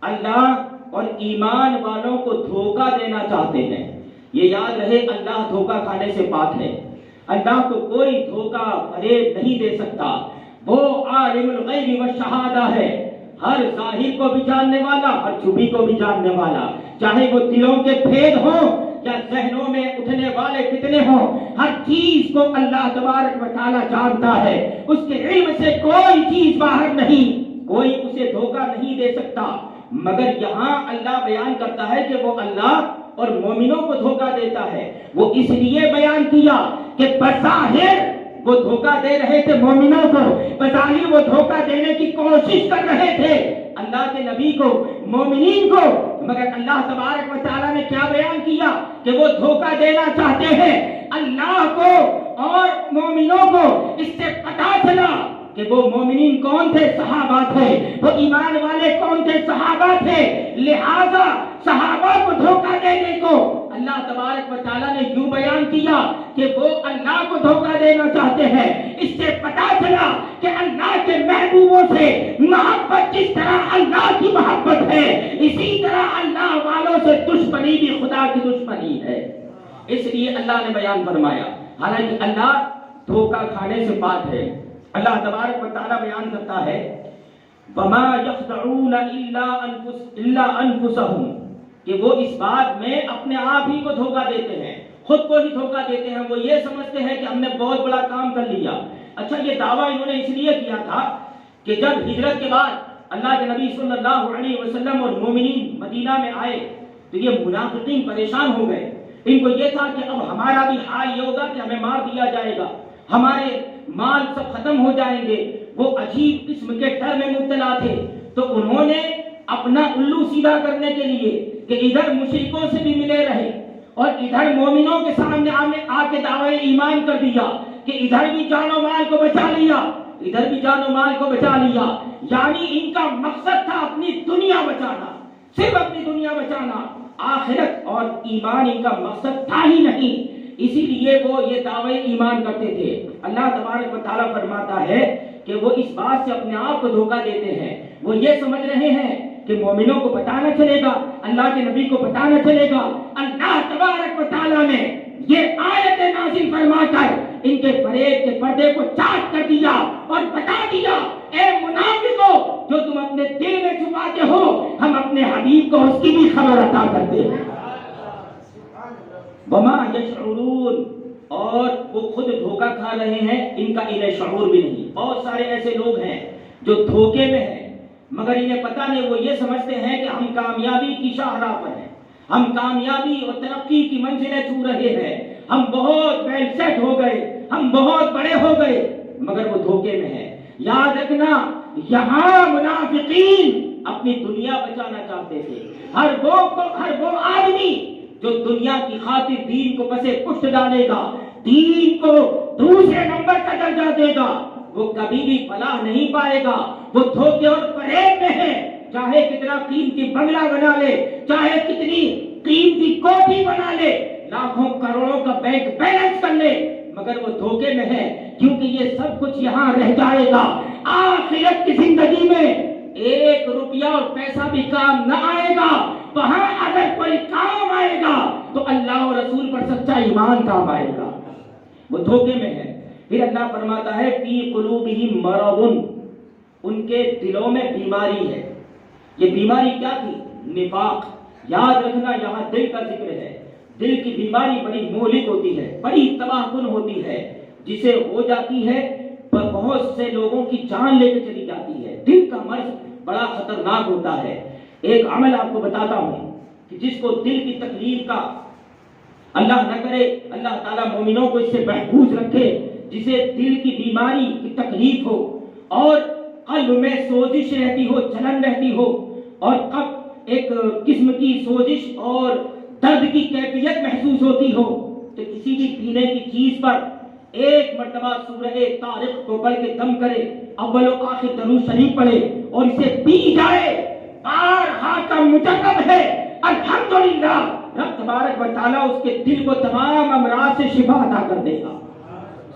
اللہ اور ایمان والوں کو دھوکہ دینا چاہتے ہیں۔ یہ یاد رہے اللہ دھوکہ کھانے سے پاک ہے، اللہ کو کوئی دھوکہ فریب نہیں دے سکتا۔ وہ عالم الغیب والشہادہ ہے، ہر ظاہر کو بھی جاننے والا، ہر چھپی کو بھی جاننے والا، چاہے وہ دلوں کے بھید ہوں یا ذہنوں میں اٹھنے والے فتنے ہوں، ہر چیز کو اللہ تبارک و تعالی جانتا ہے۔ اس کے علم سے کوئی چیز باہر نہیں، کوئی اسے دھوکہ نہیں دے سکتا۔ مگر یہاں اللہ بیان کرتا ہے کہ وہ اللہ اور مومنوں کو دھوکہ دیتا ہے۔ وہ اس لیے بیان کیا کہ بظاہر وہ دھوکہ دے رہے تھے مومنوں کو، بظاہر وہ دھوکہ دینے کی کوشش کر رہے تھے اللہ کے نبی کو، مومنین کو، مگر اللہ تبارک و تعالیٰ نے کیا بیان کیا کہ وہ دھوکہ دینا چاہتے ہیں اللہ کو اور مومنوں کو۔ اس سے پتہ چلا کہ وہ مومنین کون تھے؟ صحابہ تھے۔ وہ ایمان والے کون تھے؟ صحابہ تھے۔ لہذا صحابہ کو دھوکہ دینے کو اللہ تبارک و تعالیٰ نے یوں بیان کیا کہ وہ اللہ کو دھوکہ دینا چاہتے ہیں۔ اس سے پتہ چلا کہ اللہ کے محبوبوں سے محبت جس طرح اللہ کی محبت ہے، اسی طرح اللہ والوں سے دشمنی بھی خدا کی دشمنی ہے۔ اس لیے اللہ نے بیان فرمایا، حالانکہ اللہ دھوکہ کھانے سے پاک ہے۔ اللہ تبارک و تعالیٰ بیان کرتا ہے وَمَا يَخْدَعُونَ إِلَّا أَنفُسَهُمْ، کہ وہ اس بات میں اپنے آپ ہی کو دھوکہ دیتے ہیں، خود کو ہی دھوکہ دیتے ہیں۔ وہ یہ سمجھتے ہیں کہ ہم نے بہت بڑا کام کر لیا۔ اچھا، یہ دعویٰ انہوں نے اس لیے کیا تھا کہ جب ہجرت کے بعد اللہ کے نبی صلی اللہ علیہ وسلم اور مومنین مدینہ میں آئے تو یہ منافقین پریشان ہو گئے۔ ان کو یہ تھا کہ اب ہمارا بھی حال یہ ہوگا کہ ہمیں مار دیا جائے گا، ہمارے مال سب ختم ہو جائیں گے۔ وہ عجیب قسم کے ڈر میں مبتلا تھے، تو انہوں نے اپنا الو سیدھا کرنے کے لیے کہ ادھر مشرکوں سے بھی ملے رہے اور ادھر مومنوں کے سامنے آ کے دعوی ایمان کر دیا کہ ادھر بھی جان و مال کو بچا لیا، ادھر بھی جان و مال کو بچا لیا، یعنی ان کا مقصد تھا اپنی دنیا بچانا، صرف اپنی دنیا بچانا، آخرت اور ایمان ان کا مقصد تھا ہی نہیں، اسی لیے وہ یہ دعوی ایمان کرتے تھے۔ اللہ تبارک و تعالیٰ فرماتا ہے کہ وہ اس بات سے اپنے آپ کو دھوکہ دیتے ہیں، وہ یہ سمجھ رہے ہیں کہ مومنوں کو پتہ نہ چلے گا، اللہ کے نبی کو پتہ نہ چلے گا۔ اللہ تبارک و تعالیٰ نے یہ آیت نازل فرما کر ان کے فریب کے پردے کو چاک کر دیا اور بتا دیا، اے منافقو، جو تم اپنے دل میں چھپاتے ہو، ہم اپنے حبیب کو اس کی بھی خبر عطا کرتے ہیں۔ وما یشعرون، اور وہ خود دھوکہ کھا رہے ہیں، ان کا انہیں شعور بھی نہیں۔ بہت سارے ایسے لوگ ہیں جو دھوکے میں ہیں مگر انہیں پتہ نہیں، وہ یہ سمجھتے ہیں کہ ہم کامیابی کی شاہراہ پر ہیں، ہم کامیابی اور ترقی کی منزلیں چھو رہے ہیں، ہم بہت ویل سیٹ ہو گئے، ہم بہت بڑے ہو گئے، مگر وہ دھوکے میں ہیں۔ یاد رکھنا، یہاں منافقین اپنی دنیا بچانا چاہتے تھے۔ ہر وہ آدمی جو دنیا کی خاطر دین کو پسے پشت ڈالے گا، دین کو دوسرے نمبر کا درجہ دے گا، وہ کبھی بھی فلاح نہیں پائے گا، وہ دھوکے اور فریب میں ہے، چاہے کتنا قیمتی بنگلہ بنا لے، چاہے کتنی قیمتی کوٹھی بنا لے، لاکھوں کروڑوں کا بینک بیلنس کر لے، مگر وہ دھوکے میں ہے، کیونکہ یہ سب کچھ یہاں رہ جائے گا۔ آخرت کی زندگی میں ایک روپیہ اور پیسہ بھی کام نہ آئے گا، وہاں اگر کوئی کام آئے گا تو اللہ اور رسول پر سچا ایمان کام آئے گا۔ وہ دھوکے میں ہے۔ پھر اللہ فرماتا ہے فی قلوبہم مرض، ان کے دلوں میں بیماری ہے۔ یہ بیماری کیا تھی؟ نفاق۔ یاد رکھنا، یہاں دل کا ذکر ہے۔ دل کی بیماری بڑی مہلک ہوتی ہے، بڑی تباہ کن ہوتی ہے، جسے ہو جاتی ہے بہت سے لوگوں کی جان لے کے چلی جاتی ہے۔ دل کا مرض بڑا خطرناک ہوتا ہے۔ ایک عمل آپ کو بتاتا ہوں کہ جس کو دل کی تکلیف کا، اللہ نہ کرے اللہ تعالیٰ مومنوں کو اس سے محفوظ رکھے، جسے دل کی بیماری کی تکلیف ہو اور قلب میں سوزش رہتی ہو، جلن رہتی ہو، اور ایک قسم کی سوزش اور درد کی کیفیت محسوس ہوتی ہو، تو کسی بھی پینے کی چیز پر ایک مرتبہ سورہ طارق کو پڑھ کے دم کرے، اول و آخر درود شریف پڑھے اور اسے پی جائے، بارہا کا مجرب ہے الحمدللہ، رب تبارک و تعالیٰ اس کے دل کو تمام امراض سے شفا عطا کر دے گا۔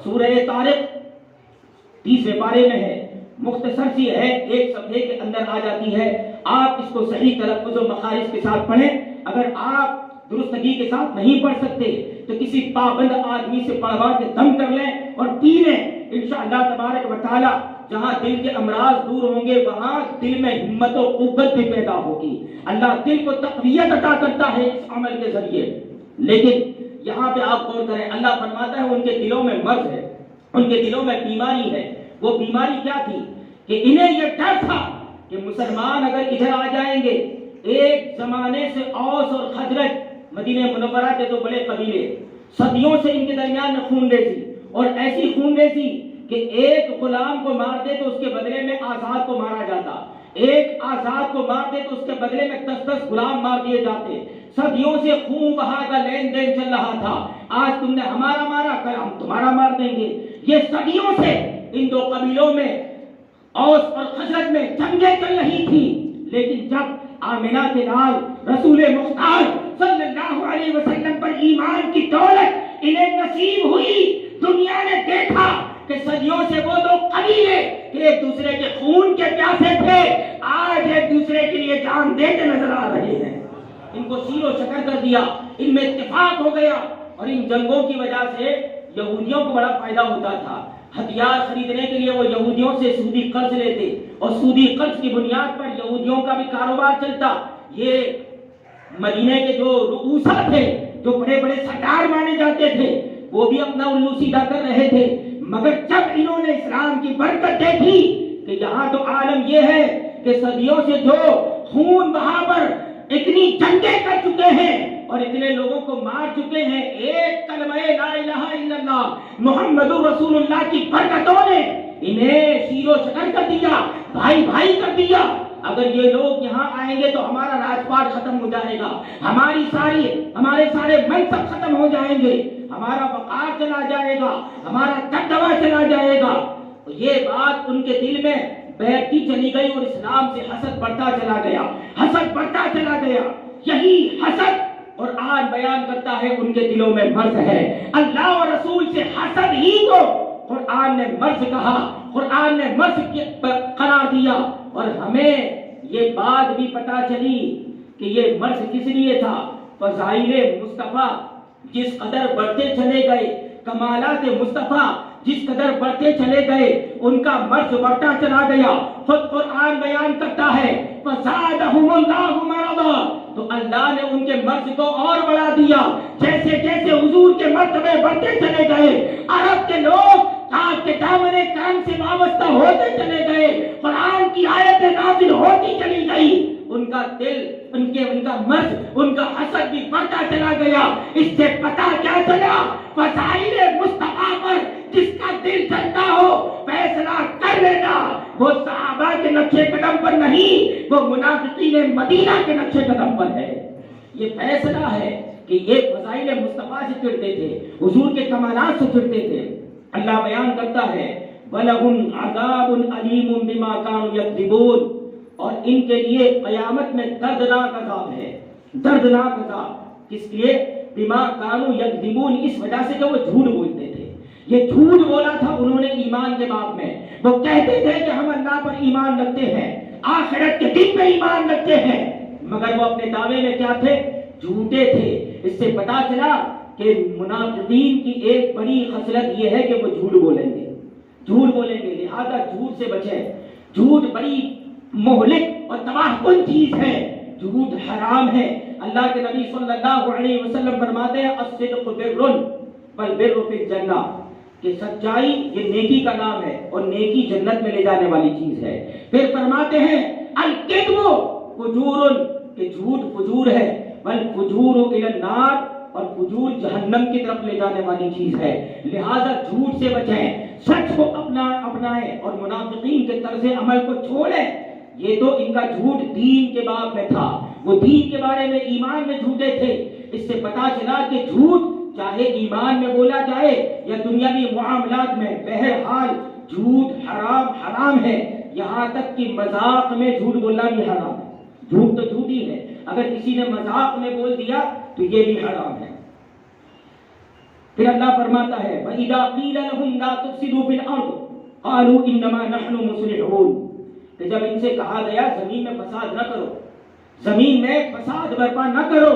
سورہ طارق 30ویں پارے میں ہے، مختصر سی ہے، ایک صفحے کے اندر آ جاتی ہے۔ آپ اس کو صحیح تلفظ و مخارج کے ساتھ پڑھیں۔ اگر آپ درستگی کے ساتھ نہیں پڑھ سکتے تو کسی پابند آدمی سے پڑھوا کے دم کر لیں اور پی لیں، انشاءاللہ تبارک و تعالیٰ جہاں دل کے امراض دور ہوں گے وہاں دل میں ہمت و قوت بھی پیدا ہوگی۔ اللہ دل کو تقویت عطا کرتا ہے اس عمل کے ذریعے۔ لیکن یہاں پہ آپ غور کریں، اللہ فرماتا ہے ان کے دلوں میں مرض ہے، ان کے دلوں میں بیماری ہے۔ وہ بیماری کیا تھی کہ انہیں یہ ڈر تھا کہ مسلمان اگر ادھر آ جائیں گے، ایک زمانے سے اوس اور خزرج، مدینہ منورہ کے دو بڑے قبیلے، صدیوں سے ان کے درمیان میں خون ریزی، اور ایسی خون ریزی کہ ایک غلام کو مار دے تو اس کے بدلے میں آزاد کو مارا جاتا، ایک آزاد کو مار دے تو اس کے بدلے میں 10 غلام مار دیے جاتے۔ صدیوں سے خون بہا کا لین دین چل رہا تھا، آج تم نے ہمارا مارا، کل ہم تمہارا مار دیں گے۔ یہ صدیوں سے ان دو قبیلوں میں، اوس اور خزرج میں جنگیں چل رہی تھی۔ لیکن جب آمنہ کے لال رسول مختار صلی اللہ علیہ وسلم پر ایمان کی دولت انہیں نصیب ہوئی، دنیا نے دیکھا کہ صدیوں سے وہ دو قبیلے ایک دوسرے کے خون کے پیاسے تھے، آج ایک دوسرے کے لیے جان دیتے نظر آ رہے ہیں۔ ان کو سیر و شکر کر دیا، ان میں اتفاق ہو گیا، اور ان جنگوں کی وجہ سے یہودیوں کو بڑا فائدہ ہوتا تھا۔ ہتھیار خریدنے کے لیے وہ یہودیوں سے سودی قرض لیتے، اور سودی قرض کی بنیاد پر یہودیوں کا بھی کاروبار چلتا۔ یہ مدینے کے جو رؤوسا تھے، جو بڑے بڑے سردار مانے جاتے تھے، وہ بھی اپنا الو سیدھا کر رہے تھے، مگر جب انہوں نے اسلام کی برکت دیکھی کہ یہاں تو عالم یہ ہے کہ صدیوں سے جو خون بہا پر اتنی جنگیں کر چکے ہیں اور اتنے لوگوں کو مار چکے ہیں، ایک کلمہ لا الہ الا اللہ محمد رسول اللہ کی برکتوں نے انہیں شیر و شکر کر دیا، بھائی بھائی کر دیا، اگر یہ لوگ یہاں آئیں گے تو ہمارا راج پاٹ ختم ہو جائے گا، ہمارے سارے منصب ختم ہو جائیں گے، ہمارا وقار چلا جائے گا، ہمارا دبدبا چلا جائے گا۔ یہ بات ان کے دل میں بیٹھتی چلی گئی اور اسلام سے حسد بڑھتا چلا گیا، حسد بڑھتا چلا گیا۔ یہی حسد قرآن بیان کرتا ہے ان کے دلوں میں مرض ہے۔ اللہ اور رسول سے حسد ہی کو قرآن نے مرض کہا، قرآن نے مرض قرار دیا۔ اور ہمیں یہ بات بھی پتا چلی کہ یہ مرض کس لیے تھا۔ فضائل مصطفیٰ جس قدر بڑھتے چلے گئے، کمالات مصطفیٰ جس قدر بڑھتے چلے گئے، ان کا مرض بڑھتا چلا گیا۔ خود قرآن بیان کرتا ہے فزادہم اللہ مرضا، تو اللہ نے ان کے مرض کو اور بڑھا دیا۔ جیسے جیسے حضور کے مرتبے بڑھتے چلے گئے، عرب کے لوگ آپ کے دامن کرم سے وابستہ ہوتے چلے گئے، قرآن کی آیتیں نازل ہوتی چلی گئی، ان کا دل، ان کا مرض، ان کا حسد بھی بڑھتا چلا گیا۔ اس سے پتہ کیا چلا؟ فضائل مصطفیٰ پر جس کا دل چلتا ہو فیصلہ کر لینا، وہ صحابہ کے نقشے قدم پر نہیں، وہ منافقین مدینہ کے نقشے قدم پر ہے۔ یہ فیصلہ ہے کہ یہ فضائل مصطفیٰ سے چڑھتے تھے، حضور کے کمالات سے چڑھتے تھے۔ اللہ بیان کرتا ہے وَلَهُمْ عَذَابٌ عَلِيمٌ بِمَا كَانُوا يَكْذِبُونَ، اور ان کے لیے قیامت میں دردناک عذاب ہے، دردناک عذاب۔ کس لیے؟ بِمَا كَانُوا يَكْذِبُونَ، اس وجہ سے کہ وہ جھوٹ بولتے تھے۔ یہ جھوٹ بولا تھا انہوں نے ایمان کے باب میں، وہ کہتے تھے کہ ہم اللہ پر ایمان رکھتے ہیں، آخرت کے دن میں ایمان رکھتے ہیں، مگر وہ اپنے دعوے میں کیا تھے؟ جھوٹے تھے۔ اس سے پتا چلا کہ منافقین کی ایک بڑی خصلت یہ ہے کہ وہ جھوٹ بولیں گے، جھوٹ بولیں گے، لہذا جھوٹ سے بچیں۔ جھوٹ بڑی مہلک اور تباہ کن چیز ہے، جھوٹ حرام ہے۔ اللہ کے نبی صلی اللہ علیہ وسلم فرماتے ہیں الصدق بر والبر فی الجنہ، کہ سچائی یہ نیکی کا نام ہے اور نیکی جنت میں لے جانے والی چیز ہے۔ پھر فرماتے ہیں الکذب فجور، کہ جھوٹ فجور ہے، والفجور الی النار، اور فجور جہنم کی طرف لے جانے والی چیز ہے۔ لہذا جھوٹ سے بچیں، سچ کو اپنائیں اور منافقین کے طرز عمل کو چھوڑیں۔ یہ تو ان کا جھوٹ دین کے باب میں تھا، وہ دین کے بارے میں ایمان میں جھوٹے تھے۔ اس سے پتا چلا کہ جھوٹ چاہے ایمان میں بولا جائے یا دنیاوی معاملات میں، بہرحال جھوٹ حرام ہے، یہاں تک کہ مذاق میں جھوٹ بولنا بھی حرام ہے۔ جھوٹ تو جھوٹ ہی ہے، اگر کسی نے مذاق میں بول دیا تو یہ بھی حرام ہے۔ پھر اللہ فرماتا ہے وَإِذَا قِيلَ لَهُمْ لَا تُفْسِدُوا فِي الْأَرْضِ قَالُوا إِنَّمَا نَحْنُ مُصْلِحُونَ، کہ جب ان سے کہا گیا زمین میں فساد نہ کرو، زمین میں فساد برپا نہ کرو،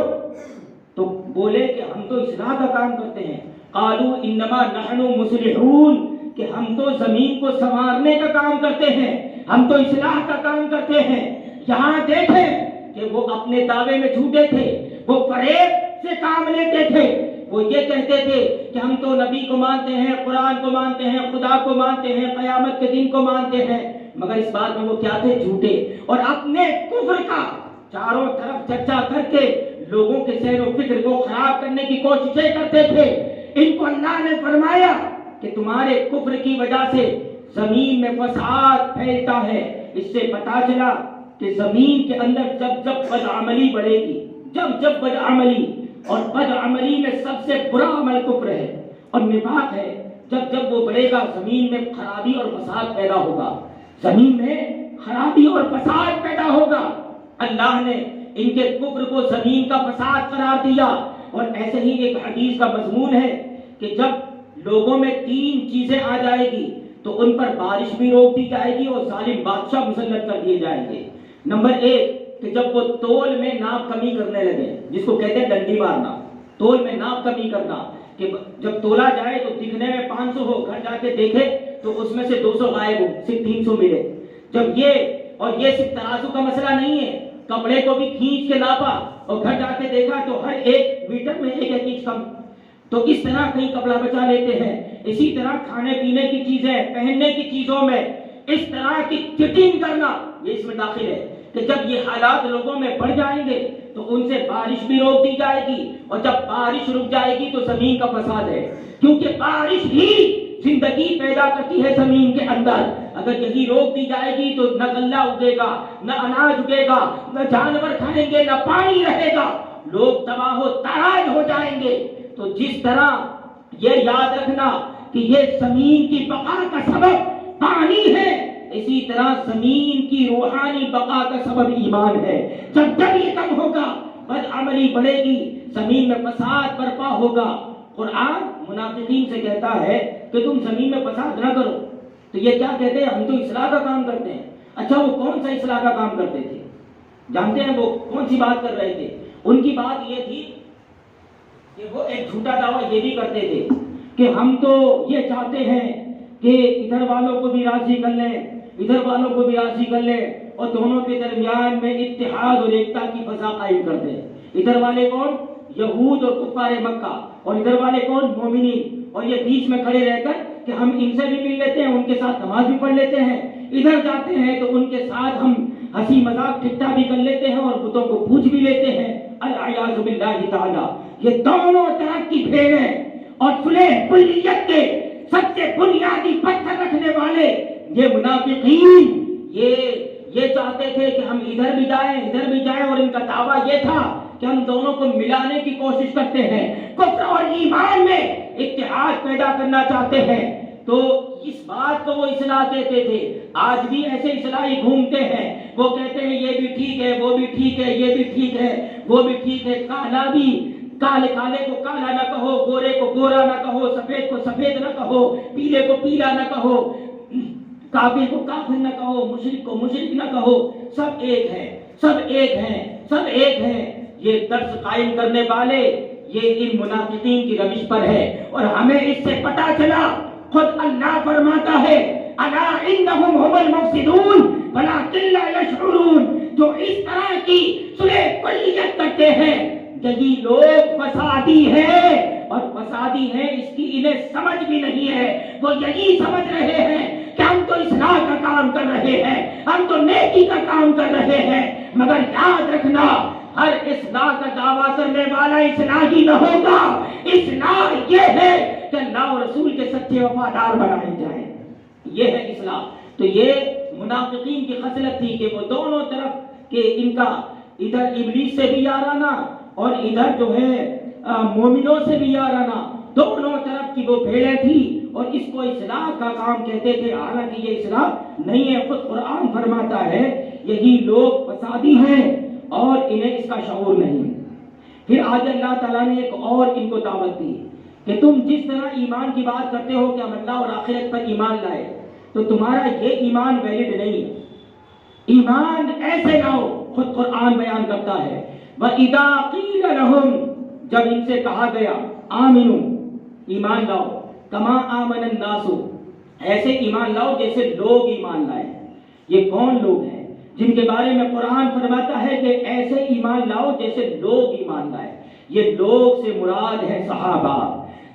تو بولے کہ ہم تو اصلاح کا کام کرتے ہیں۔ قَالُوا إِنَّمَا نَحْنُ مُصْلِحُونَ، کہ ہم تو زمین کو سنوارنے کا کام کرتے ہیں، ہم تو اصلاح کا کام کرتے ہیں۔ یہاں دیکھیں کہ وہ اپنے دعوے میں جھوٹے تھے، وہ فریب سے کام لیتے تھے، وہ یہ کہتے تھے کہ ہم تو نبی کو مانتے ہیں، قرآن کو مانتے ہیں، خدا کو مانتے ہیں، قیامت کے دن کو مانتے ہیں، مگر اس بات میں وہ کیا تھے؟ جھوٹے۔ اور اپنے کفر کا چاروں طرف چرچا کر کے لوگوں کے ذہن و فکر کو خراب کرنے کی کوششیں کرتے تھے۔ ان کو اللہ نے فرمایا کہ تمہارے کفر کی وجہ سے زمین میں فساد پھیلتا ہے۔ اس سے پتا چلا کہ زمین کے اندر جب جب بدعملی بڑھے گی، جب بدعملی، اور بدعملی میں سب سے برا عمل کفر ہے اور نفاق ہے، جب وہ بڑھے گا زمین میں خرابی اور فساد پیدا ہوگا، زمین میں خرابی اور فساد پیدا ہوگا۔ اللہ نے ان کے کفر کو زمین کا فساد قرار دیا۔ اور ایسے ہی ایک حدیث کا مضمون ہے کہ جب لوگوں میں 3 چیزیں آ جائے گی تو ان پر بارش بھی روک دی جائے گی اور ظالم بادشاہ مسلط کر دیے جائیں گے۔ نمبر 1 کہ جب وہ تول میں ناپ کمی کرنے لگے، جس کو کہتے ہیں ڈنڈی مارنا، تول میں ناپ کمی کرنا، کہ جب تولا جائے تو دکھنے میں 500 ہو، گھر جا کے دیکھے تو اس میں سے 200 غائب ہو، صرف 300 ملے۔ جب یہ صرف ترازو کا مسئلہ نہیں ہے، کپڑے کو بھی کھینچ کے ناپا اور گھر جا کے دیکھا تو ہر ایک میٹر میں 1 انچ کم، تو اس طرح کہیں کپڑا بچا لیتے ہیں۔ اسی طرح کھانے پینے کی چیزیں، پہننے کی چیزوں میں اس طرح کی چٹنگ کرنا، یہ اس میں داخل ہے کہ جب یہ حالات لوگوں میں بڑھ جائیں گے تو ان سے بارش بھی روک دی جائے گی، اور جب بارش رک جائے گی تو زمین کا فساد ہے، کیونکہ بارش ہی زندگی پیدا کرتی ہے زمین کے اندر۔ اگر یہی روک دی جائے گی تو نہ غلہ اگے گا، نہ اناج اگے گا، نہ جانور کھائیں گے، نہ پانی رہے گا، لوگ تباہ و تاراج ہو جائیں گے۔ تو جس طرح یہ یاد رکھنا کہ یہ زمین کی بقا کا سبب پانی ہے، اسی طرح زمین کی روحانی بقا کا سبب ایمان ہے۔ جب یہ کم ہوگا، بدعملی بڑھے گی، زمین میں فساد برپا ہوگا۔ قرآن منافقین سے کہتا ہے کہ تم زمین میں فساد نہ کرو، تو یہ کیا کہتے ہیں؟ ہم تو اصلاح کا کام کرتے ہیں۔ اچھا، وہ کون سا اصلاح کا کام کرتے تھے؟ جانتے ہیں وہ کون سی بات کر رہے تھے؟ ان کی بات یہ تھی کہ وہ ایک جھوٹا دعویٰ یہ بھی کرتے تھے کہ ہم تو یہ چاہتے ہیں کہ ادھر والوں کو بھی راضی کر لیں، ادھر والوں کو بھی راضی کر لیں، اور دونوں کے درمیان میں اتحاد اور ایکتا کی فضا قائم کر دیں۔ ادھر والے کون؟ یہود اور کفار مکہ، اور ادھر والے کون؟ مومنین، اور یہ بیچ میں کھڑے رہ کر کہ ہم ان سے بھی مل لیتے ہیں، ان کے ساتھ نماز بھی پڑھ لیتے ہیں، ادھر جاتے ہیں تو ان کے ساتھ ہم ہنسی مذاق ٹھٹا بھی کر لیتے ہیں اور بتوں کو پوج بھی لیتے ہیں۔ العیاذ باللہ تعالی، یہ دونوں طرح کی بھیڑیں اور صلح کلیت کے سب سے بنیادی پتھر رکھنے والے یہ منافقین یہ چاہتے تھے کہ ہم ادھر بھی جائیں، اور ان کا دعویٰ یہ تھا کہ ہم دونوں کو ملانے کی کوشش کرتے ہیں، کفر اور ایمان میں اتحاد پیدا کرنا چاہتے ہیں۔ تو اس بات کو وہ اصلاح کہتے تھے۔ آج بھی ایسے اصلاحی گھومتے ہیں، وہ کہتے ہیں یہ بھی ٹھیک ہے، وہ بھی ٹھیک ہے، یہ بھی ٹھیک ہے، وہ بھی ٹھیک ہے۔ کالے کو کالا نہ کہو، گورے کو گورا نہ کہو، سفید کو سفید نہ کہو، پیلے کو پیلا نہ کہو، کافر کو کافر نہ کہو، مشرک کو مشرک نہ کہو، سب ایک ہیں، سب ایک ہیں، سب ایک ہیں۔ یہ درس قائم کرنے والے یہ ان منافقین کی روش پر ہے، اور ہمیں اس سے پتہ چلا، خود اللہ فرماتا ہے الا انہم هم المفسدون ولکن لا یشعرون، جو اس طرح کی صلح کلیت کرتے ہیں یہی لوگ فسادی ہیں، اور فسادی ہیں اس کی انہیں سمجھ بھی نہیں ہے۔ وہ یہی سمجھ رہے ہیں کہ ہم تو اصلاح کا کام کر رہے ہیں، ہم تو نیکی کا کام کر رہے ہیں، مگر یاد رکھنا ہر اصلاح کا دعویٰ کرنے والا اصلاحی نہ ہوگا۔ اصلاح یہ ہے کہ اللہ اور رسول کے سچے وفادار بنائے جائیں، یہ ہے اصلاح۔ تو یہ منافقین کی خصلت تھی کہ وہ دونوں طرف کہ ان کا ادھر ابلیس سے بھی یارانہ اور ادھر جو ہے مومنوں سے بھی یارانہ، دونوں طرف کی وہ بھیڑیں تھی، اور اس کو اصلاح کا کام کہتے تھے، حالانکہ یہ اصلاح نہیں ہے۔ خود قرآن فرماتا ہے یہی لوگ فسادی ہیں اور انہیں اس کا شعور نہیں۔ پھر آج اللہ تعالیٰ نے ایک اور ان کو دعوت دی کہ تم جس طرح ایمان کی بات کرتے ہو کہ ہم اللہ اور آخرت پر ایمان لائے، تو تمہارا یہ ایمان ویلڈ نہیں، ایمان ایسے لاؤ۔ خود قرآن بیان کرتا ہے وَإِذَا قِيلَ لَهُمْ، جب ان سے کہا گیا آمنو، ایمان لاؤ، کما آمن الناس، ایسے ایمان لاؤ جیسے لوگ ایمان لائے۔ یہ کون لوگ ہیں جن کے بارے میں قرآن فرماتا ہے کہ ایسے ایمان لاؤ جیسے لوگ ایمان لائے؟ یہ لوگ سے مراد ہے صحابہ۔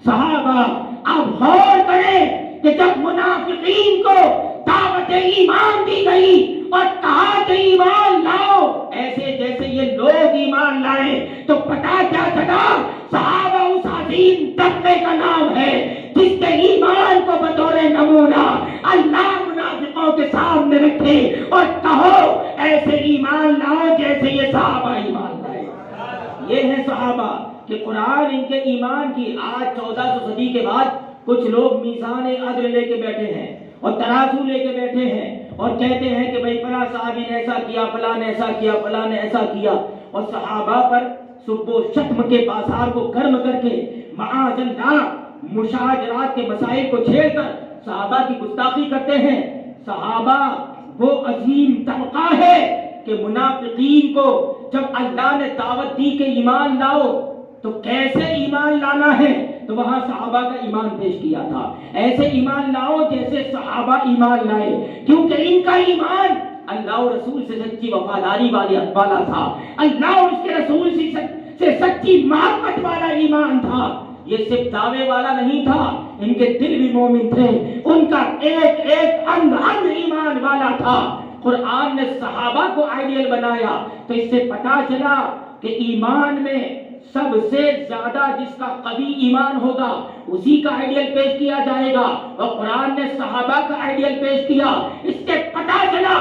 صحابہ اب غور کریں کہ جب منافقین کو دعوت ایمان دی گئی اور کہا کہ ایمان لاؤ ایسے جیسے یہ لوگ ایمان لائے، تو پتہ کیا چلا؟ صحابہ اس عظیم طبقے کا نام ہے جس کے ایمان کو بطور نمونہ اللہ منافقوں کے سامنے رکھے اور کہو ایسے ایمان لاؤ جیسے یہ صحابہ ایمان لائے۔ یہ ہے صحابہ کہ قرآن ان کے ایمان کی۔ آج 1400 صدی کے بعد کچھ لوگ میزان عدل لے کے بیٹھے ہیں اور ترازو لے کے بیٹھے ہیں اور کہتے ہیں کہ بھئی فلاں صحابی نے ایسا کیا، فلاں نے ایسا کیا، فلاں نے ایسا کیا، اور صحابہ پر سب و شتم کے بازار کو گرم کر کے معاذ اللہ مشاجرات کے مسائل کو چھیڑ کر صحابہ کی گستاخی کرتے ہیں۔ صحابہ وہ عظیم طبقہ ہے کہ منافقین کو جب اللہ نے دعوت دی کہ ایمان لاؤ تو کیسے ایمان لانا ہے، تو وہاں صحابہ کا ایمان پیش کیا تھا۔ ایسے ایمان لاؤ جیسے صحابہ ایمان لائے، کیونکہ ان کا ایمان اللہ اور رسول سے سچی وفاداری والا تھا، اللہ اور اس کے رسول سے سچی محبت والا ایمان تھا۔ یہ صرف دعوے والا نہیں تھا، ان کے دل بھی مومن تھے، ان کا ایک ایک انگ ایمان والا تھا۔ قرآن نے صحابہ کو آئیڈیل بنایا، تو اس سے پتہ چلا کہ ایمان میں سب سے زیادہ جس کا قوی ایمان ہوگا اسی کا آئیڈیل پیش کیا جائے گا، اور قرآن نے صحابہ کا آئیڈیل پیش کیا۔ اس سے پتہ چلا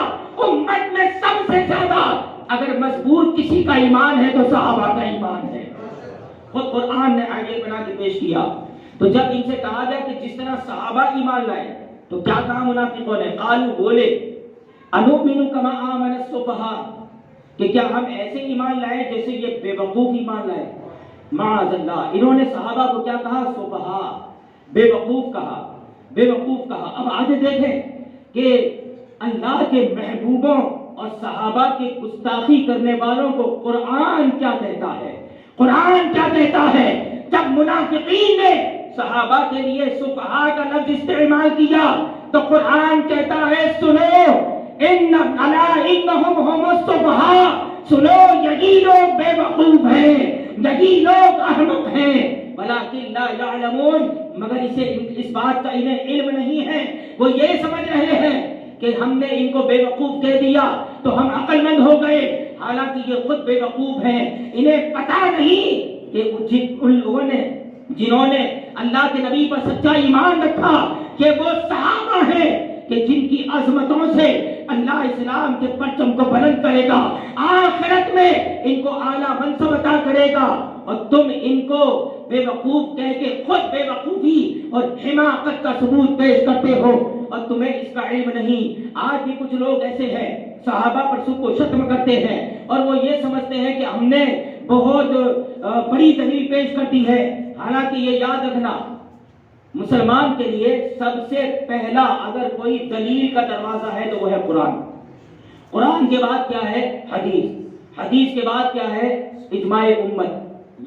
امت میں سب سے زیادہ اگر مضبوط کسی کا ایمان ہے تو صحابہ کا ایمان ہے۔ خود قرآن نے آئیڈیل بنا کے پیش کیا۔ تو جب ان سے کہا گیا کہ جس طرح صحابہ ایمان لائے تو کیا کہا منافقوں نے؟ قالوا بولے انؤمن کما آمن السفہاء، کہ کیا ہم ایسے ایمان لائے جیسے یہ بے وقوف ایمان لائے؟ معاذ اللہ، انہوں نے صحابہ کو کیا کہا؟ سفہاء، بے وقوف کہا، بے وقوف کہا۔ اب آگے دیکھیں کہ اللہ کے محبوبوں اور صحابہ کے گستاخی کرنے والوں کو قرآن کیا کہتا ہے؟ قرآن کیا کہتا ہے؟ جب منافقین نے صحابہ کے لیے سفہاء کا لفظ استعمال کیا تو قرآن کہتا ہے سنو انہم هم السفہاء، سنو یہی لوگ بے وقوف ہیں، یہی لوگ احمق ہیں، ولکن لا یعلمون، مگر اس بات کا انہیں علم نہیں ہے۔ وہ یہ سمجھ رہے ہیں کہ ہم نے ان کو بے وقوف کہہ دیا تو ہم عقل مند ہو گئے، حالانکہ یہ خود بے وقوف ہیں۔ انہیں پتہ نہیں کہ ان لوگوں نے جنہوں نے اللہ کے نبی پر سچا ایمان رکھا کہ وہ صحابہ ہیں کہ جن کی عظمتوں سے اللہ اسلام کے پرچم کو بلند کرے گا، آخرت میں ان کو اعلیٰ منصب عطا کرے گا، اور تم ان کو بے وقوف کہہ کے خود بے وقوفی اور حماقت کا ثبوت پیش کرتے ہو اور تمہیں اس کا علم نہیں۔ آج بھی کچھ لوگ ایسے ہیں صحابہ پر سب کو شتم کرتے ہیں اور وہ یہ سمجھتے ہیں کہ ہم نے بہت بڑی دلیل پیش کر دی ہے، حالانکہ یہ یاد رکھنا مسلمان کے لیے سب سے پہلا اگر کوئی دلیل کا دروازہ ہے تو وہ ہے قرآن۔ قرآن کے بعد کیا ہے؟ حدیث۔ حدیث کے بعد کیا ہے؟ اجماع امت،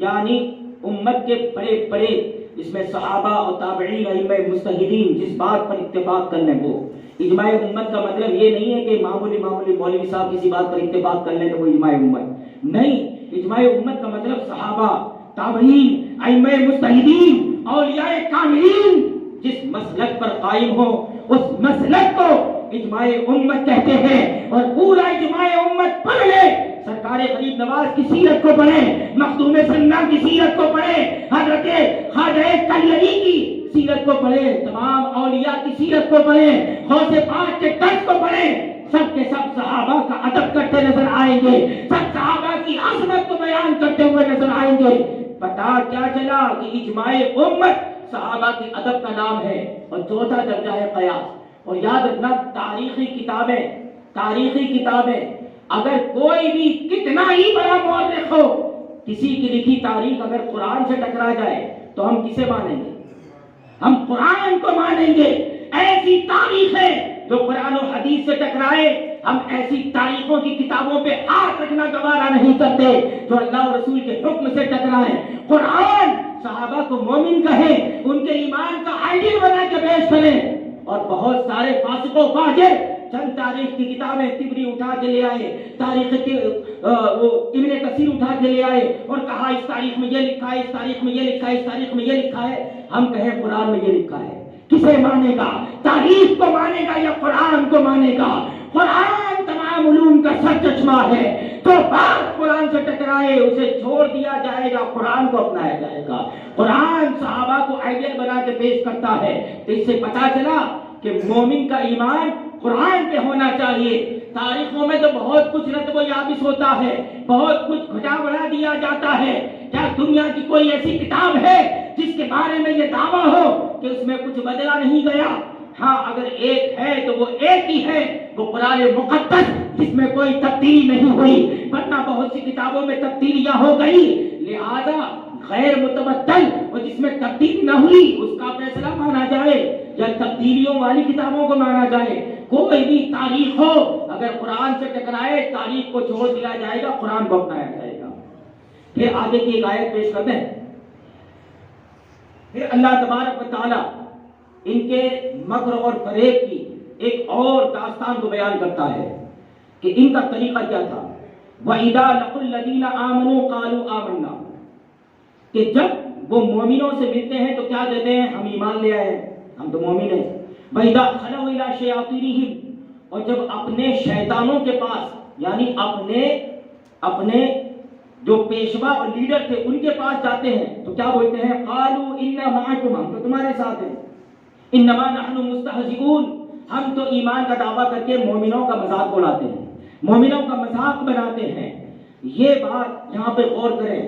یعنی امت کے بڑے بڑے جس میں صحابہ اور تابعین ائمہ مجتہدین جس بات پر اتفاق کر لیں وہ اجماع امت۔ کا مطلب یہ نہیں ہے کہ معمولی مولوی صاحب کسی بات پر اتفاق کر لیں تو وہ اجماع امت نہیں۔ اجماع امت کا مطلب صحابہ، تابعین، ائمہ مجتہدین، اولیاء کاملین جس مسلک پر قائم ہو اس مسلک کو اجماع امت کہتے ہیں۔ اور پورا اجماع امت پڑھ لے، سرکار غریب نواز کی سیرت کو پڑھیں، مخدوم سنان کی سیرت کو پڑھیں، حضرت خواجہ کلری کی سیرت کو پڑھیں، تمام اولیاء کی سیرت کو پڑھیں، غوث پاک کے طرز کو پڑھیں، سب کے سب صحابہ کا ادب کرتے نظر آئیں گے، سب صحابہ کی عظمت کو بیان کرتے ہوئے نظر آئیں گے۔ پتا کیا چلا کہ اجماع امت صحابہ کے ادب کا نام ہے اور چوتھا درجہ ہے قیاس۔ اور یاد رکھنا تاریخی کتابیں اگر کوئی بھی کتنا ہی بڑا مورخ ہو، کسی کی لکھی تاریخ اگر قرآن سے ٹکرا جائے تو ہم کسے مانیں گے؟ ہم قرآن کو مانیں گے۔ ایسی تاریخ ہے جو قرآن و حدیث سے ٹکرائے ہم ایسی تاریخوں کی کتابوں پہ ہاتھ رکھنا گوارا نہیں کرتے جو اللہ اور رسول کے حکم سے ٹکرائے۔ قرآن صحابہ کو مومن کہیں، ان کے ایمان کا آئیڈیل بنا کے پیش کریں، اور بہت سارے فاسق و فاجر چند تاریخ کی کتابیں طبری اٹھا کے لے آئے، تاریخ ابن کثیر اٹھا کے لے آئے اور کہا اس تاریخ میں یہ لکھا ہے، اس تاریخ میں یہ لکھا ہے، اس تاریخ میں یہ لکھا ہے۔ ہم کہیں قرآن میں یہ لکھا ہے، کسے مانے گا؟ تاریخ کو مانے گا یا قرآن کو مانے گا؟ قرآن تمام علوم کا سر چشمہ ہے، تو بات قرآن سے ٹکرائے اسے چھوڑ دیا جائے گا، قرآن کو اپنایا جائے گا۔ قرآن صحابہ کو آئیڈیل بنا کے پیش کرتا ہے، تو اس سے پتا چلا کہ مومن کا ایمان قرآن پہ ہونا چاہیے۔ تاریخوں میں تو بہت کچھ رتب و یابس ہوتا ہے، بہت کچھ گھٹا بڑھا دیا جاتا ہے۔ کیا دنیا کی کوئی ایسی کتاب ہے جس کے بارے میں یہ دعویٰ ہو کہ اس میں کچھ بدلا نہیں گیا؟ ہاں اگر ایک ہے تو وہ ایک ہی ہے، وہ قرآن مقدس جس میں کوئی تبدیلی نہیں ہوئی، ورنہ بہت سی کتابوں میں تبدیلیاں ہو گئی، لہذا غیر متبدل اور جس میں تبدیلی نہ ہوئی اس کا فیصلہ مانا جائے یا تبدیلیوں والی کتابوں کو مانا جائے۔ کوئی بھی تاریخ ہو اگر قرآن سے ٹکرائے تاریخ کو چھوڑ دیا جائے گا، قرآن کو اپنایا جائے گا۔ پھر آگے کی ایک آیت پیش کرتے ہیں، پھر اللہ تبارک و تعالی ان کے مکر اور فریب کی ایک اور داستان کو بیان کرتا ہے کہ ان کا طریقہ کیا تھا۔ وَإِذَا لَقُوا الَّذِينَ آمَنُوا قَالُوا آمَنَّا، کہ جب وہ مومنوں سے ملتے ہیں تو کیا کہتے ہیں؟ ہم ایمان لے آئے ہیں، ہم تو مومن ہیں۔ وَإِذَا خَلَوْا إِلَىٰ شَيَاطِينِهِمْ، اور جب اپنے شیطانوں کے پاس، یعنی اپنے جو پیشوا اور لیڈر تھے ان کے پاس جاتے ہیں تو کیا بولتے ہیں؟ قالوا انا معکم، ہم تو تمہارے ساتھ ہیں، انما نحن مستہزئون، ہم تو ایمان کا دعویٰ کر کے مومنوں کا مذاق اڑاتے ہیں، مومنوں کا مذاق بناتے ہیں۔ یہ بات یہاں پہ غور کریں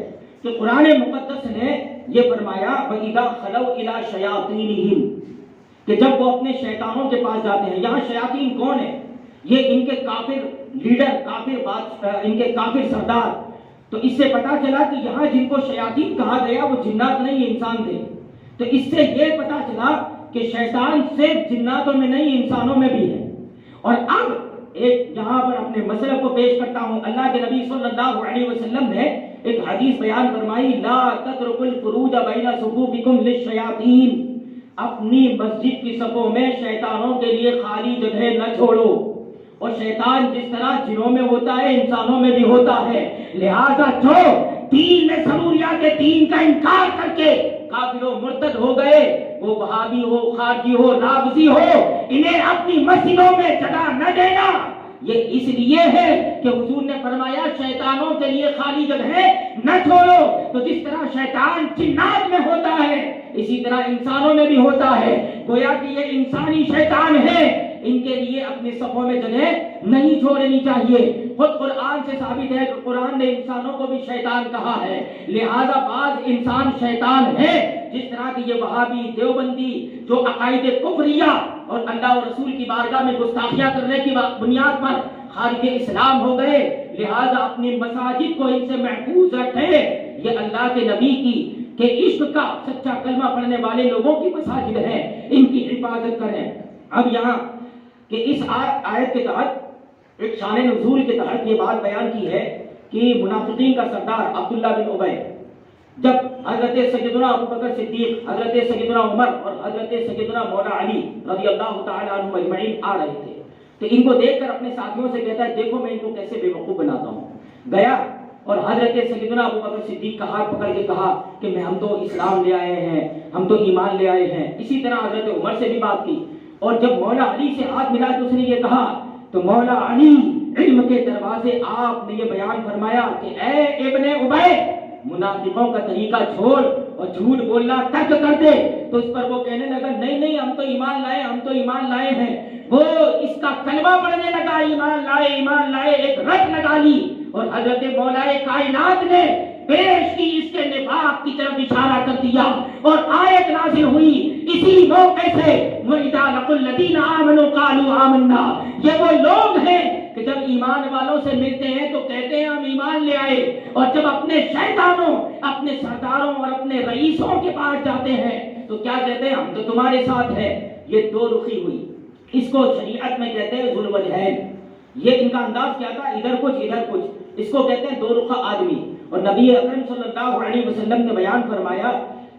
کہ قرآن مقدس نے یہ فرمایا وَإِذَا خَلَوْا إِلَىٰ شَيَاطِينِهِمْ، کہ جب وہ اپنے شیطانوں کے پاس جاتے ہیں۔ یہاں شیاطین کون ہیں؟ یہ ان کے کافر لیڈر، ان کے کافر سردار۔ تو اس سے پتا چلا کہ یہاں جن کو شیاطین کہا گیا وہ جنات نہیں، انسان تھے۔ تو اس سے یہ پتا چلا کہ شیطان صرف جناتوں میں نہیں، انسانوں میں بھی ہے۔ اور اب ایک یہاں پر اپنے مسئلہ کو پیش کرتا ہوں۔ اللہ کے نبی صلی اللہ علیہ وسلم نے ایک حدیث بیان فرمائی، لا تترکوا الخروج بین صفوفکم للشیاطین، اپنی مسجد کی صفوں میں شیطانوں کے لیے خالی جگہ نہ چھوڑو۔ اور شیطان جس طرح جنوں میں ہوتا ہے انسانوں میں بھی ہوتا ہے، لہذا جو دین میں ضروریات دین کا انکار کر کے کافر و مرتد ہو گئے، وہ وہابی ہو، خارجی ہو، رافضی ہو، انہیں اپنی مسجدوں میں جگہ نہ دینا۔ یہ اس لیے ہے کہ حضور نے فرمایا شیطانوں کے لیے خالی جگہ نہ چھوڑو۔ تو جس طرح شیطان جنات میں ہوتا ہے اسی طرح انسانوں میں بھی ہوتا ہے۔ گویا کہ یہ انسانی شیطان ہے، ان کے لیے اپنی صفوں میں جگہ نہیں چھوڑنی چاہیے۔ خود قرآن سے ثابت ہے کہ قرآن نے انسانوں کو بھی شیطان کہا ہے، لہذا بعض انسان شیطان ہے۔ جس طرح کہ یہ وہابی، دیوبندی جو عقائد کفریہ اور اللہ اور رسول کی بارگاہ میں گستاخیاں کرنے کی بنیاد پر خارج اسلام ہو گئے، لہذا اپنی مساجد کو ان سے محفوظ رکھیں۔ یہ اللہ کے نبی کی کہ عشق کا سچا کلمہ پڑھنے والے لوگوں کی مساجد ہیں، ان کی حفاظت کریں۔ اب یہاں کہ اس آیت کے تحت ایک شان نزول کے تحت یہ بات بیان کی ہے کہ منافقین کا سردار عبداللہ بن ابی جب حضرت سیدنا ابوبکر صدیق، حضرت سیدنا عمر اور حضرت سیدنا مولا علی رضی اللہ تعالی عنہ اجمعین آ رہے تھے تو ان کو دیکھ کر اپنے ساتھیوں سے کہتا ہے دیکھو میں ان کو کیسے بے وقوف بناتا ہوں۔ گیا اور حضرت سیدنا ابوبکر صدیق کا ہاتھ پکڑ کے کہا کہ ہم تو اسلام لے آئے ہیں، ہم تو ایمان لے آئے ہیں۔ اسی طرح حضرت عمر سے بھی بات کی، اور جب مولا علی سے ہاتھ ملا تو اس نے یہ کہا، تو مولا علی علم کے دروازے آپ نے یہ بیان فرمایا کہ اے ابن ابی، منافقوں کا طریقہ چھوڑ اور جھوٹ بولنا ترک کر دے۔ تو اس پر وہ کہنے لگا نہیں نہیں ہم تو ایمان لائے، ہم تو ایمان لائے ہیں۔ وہ اس کا کلمہ پڑھنے لگا، ایمان لائے ایمان لائے، ایک رٹ لگا لی، اور حضرت مولا کائنات نے پیش کی اس کے نفاق کی طرف اشارہ کر دیا، اور آیت نازل ہوئی اسی موقع سے، وَإِذَا لَقُوا الَّذِينَ آمَنُوا قَالُوا آمَنَّا۔ یہ وہ لوگ ہیں کہ جب ایمان والوں سے ملتے ہیں تو کہتے ہیں ہم ایمان لے آئے، اور جب اپنے شیطانوں، اپنے سرداروں اور اپنے رئیسوں کے پاس جاتے ہیں تو کیا کہتے ہیں ہم تو تمہارے ساتھ ہیں۔ یہ دو رخی ہوئی، اس کو شریعت میں کہتے ہیں ذو الوجہین۔ یہ ان کا انداز کیا تھا، ادھر کچھ ادھر کچھ، اس کو کہتے ہیں دو رخا آدمی۔ اور نبی اکرم صلی اللہ علیہ وسلم نے بیان فرمایا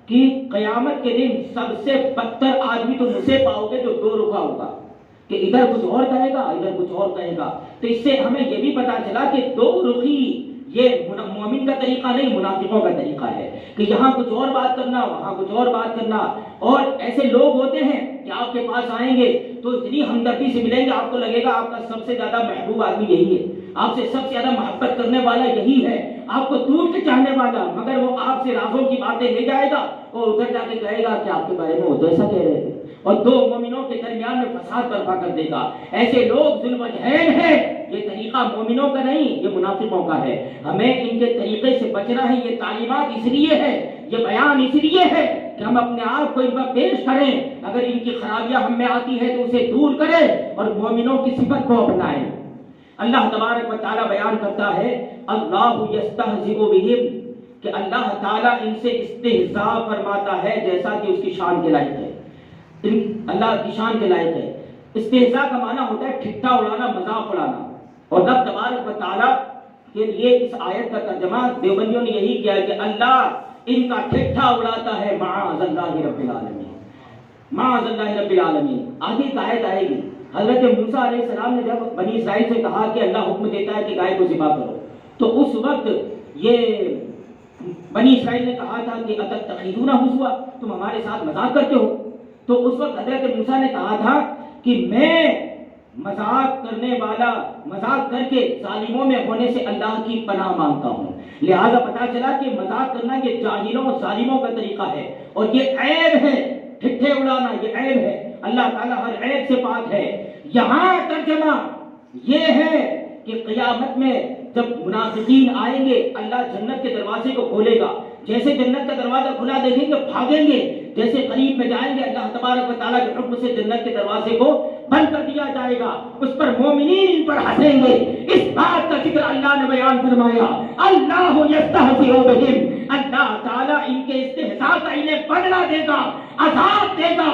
کہ قیامت کے دن سب سے بدتر آدمی تو مجھ سے پاؤ گے جو دو رخا ہوگا، کہ ادھر کچھ اور کہے گا ادھر کچھ اور کہے گا۔ تو اس سے ہمیں یہ بھی پتا چلا کہ دو رخی یہ مومن کا طریقہ نہیں، منافقوں کا طریقہ ہے کہ یہاں کچھ اور بات کرنا، وہاں کچھ اور بات کرنا۔ اور ایسے لوگ ہوتے ہیں کہ آپ کے پاس آئیں گے تو اتنی ہمدردی سے ملیں گے، آپ کو لگے گا آپ کا سب سے زیادہ محبوب آدمی یہی ہے، آپ سے سب سے زیادہ محبت کرنے والا یہی ہے، آپ کو دور سے چاہنے والا، مگر وہ آپ سے رازوں کی باتیں لے جائے گا اور ادھر جا کے کہے گا کہ آپ کے بارے میں وہ تو ایسا کہہ رہے تھے، اور دو مومنوں کے درمیان میں فساد برپا کر دے گا۔ ایسے لوگ ذو الوجہین ہیں۔ یہ طریقہ مومنوں کا نہیں، یہ منافقوں کا ہے۔ ہمیں ان کے طریقے سے بچنا ہے۔ یہ تعلیمات اس لیے ہے، یہ بیان اس لیے ہے کہ ہم اپنے آپ کو ان پر پیش کریں، اگر ان کی خرابیاں ہم میں آتی ہے تو اسے دور کریں اور مومنوں کی صفت کو اپنائیں۔ اللہ تبارک و تعالی بیان کرتا ہے اللہ یستہزئ بہم، کہ اللہ تعالیٰ ان سے استہزاء فرماتا ہے جیسا کہ اس کی شان کے لائق ہے، اللہ کی شان کے لائق ہے۔ استہزاء کا معنی ہوتا ہے ٹھٹھا اڑانا، مذاق اڑانا، اور رب تبارک و تعالیٰ کے لیے اس آیت کا ترجمہ دیوبندیوں نے یہی کیا ہے کہ اللہ ان کا ٹھٹھا اڑاتا ہے، معاذ اللہ رب العالمین، معاذ اللہ رب العالمین۔ آگے ایک آیت آئے گی، حضرت موسیٰ علیہ السلام نے جب بنی اسرائیل سے کہا کہ اللہ حکم دیتا ہے کہ گائے کو ذبح کرو، تو اس وقت یہ بنی اسرائیل نے کہا تھا کہ اتتخذون ہزوا، تم ہمارے ساتھ مذاق کرتے ہو۔ تو اس وقت حضرت موسیٰ نے کہا تھا کہ میں مذاق کرنے والا، مذاق کر کے ظالموں میں ہونے سے اللہ کی پناہ مانگتا ہوں۔ لہذا پتا چلا کہ مذاق کرنا یہ جاہلوں اور ظالموں کا طریقہ ہے، اور یہ عیب ہے، ٹھٹھے اڑانا یہ عیب ہے، اللہ تعالیٰ ہر عیب سے پاک ہے۔ یہاں ترجمہ یہ ہے کہ قیامت میں جب منافقین آئیں گے اللہ جنت کے دروازے کو کھولے گا، جیسے جنت کا دروازہ کھلا دیکھیں گے بھاگیں گے، جیسے قریب میں جائیں گے اللہ تبارک و تعالیٰ کے حکم سے جنت کے دروازے کو بند کر دیا جائے گا، اس پر مومنین ان پر ہنسیں گے۔ اس بات کا ذکر اللہ نے بیان فرمایا، اللہ یستہزئ بہم، اللہ تعالیٰ ان کے استہزاء کا انہیں بدلہ دے گا، عذاب دے گا۔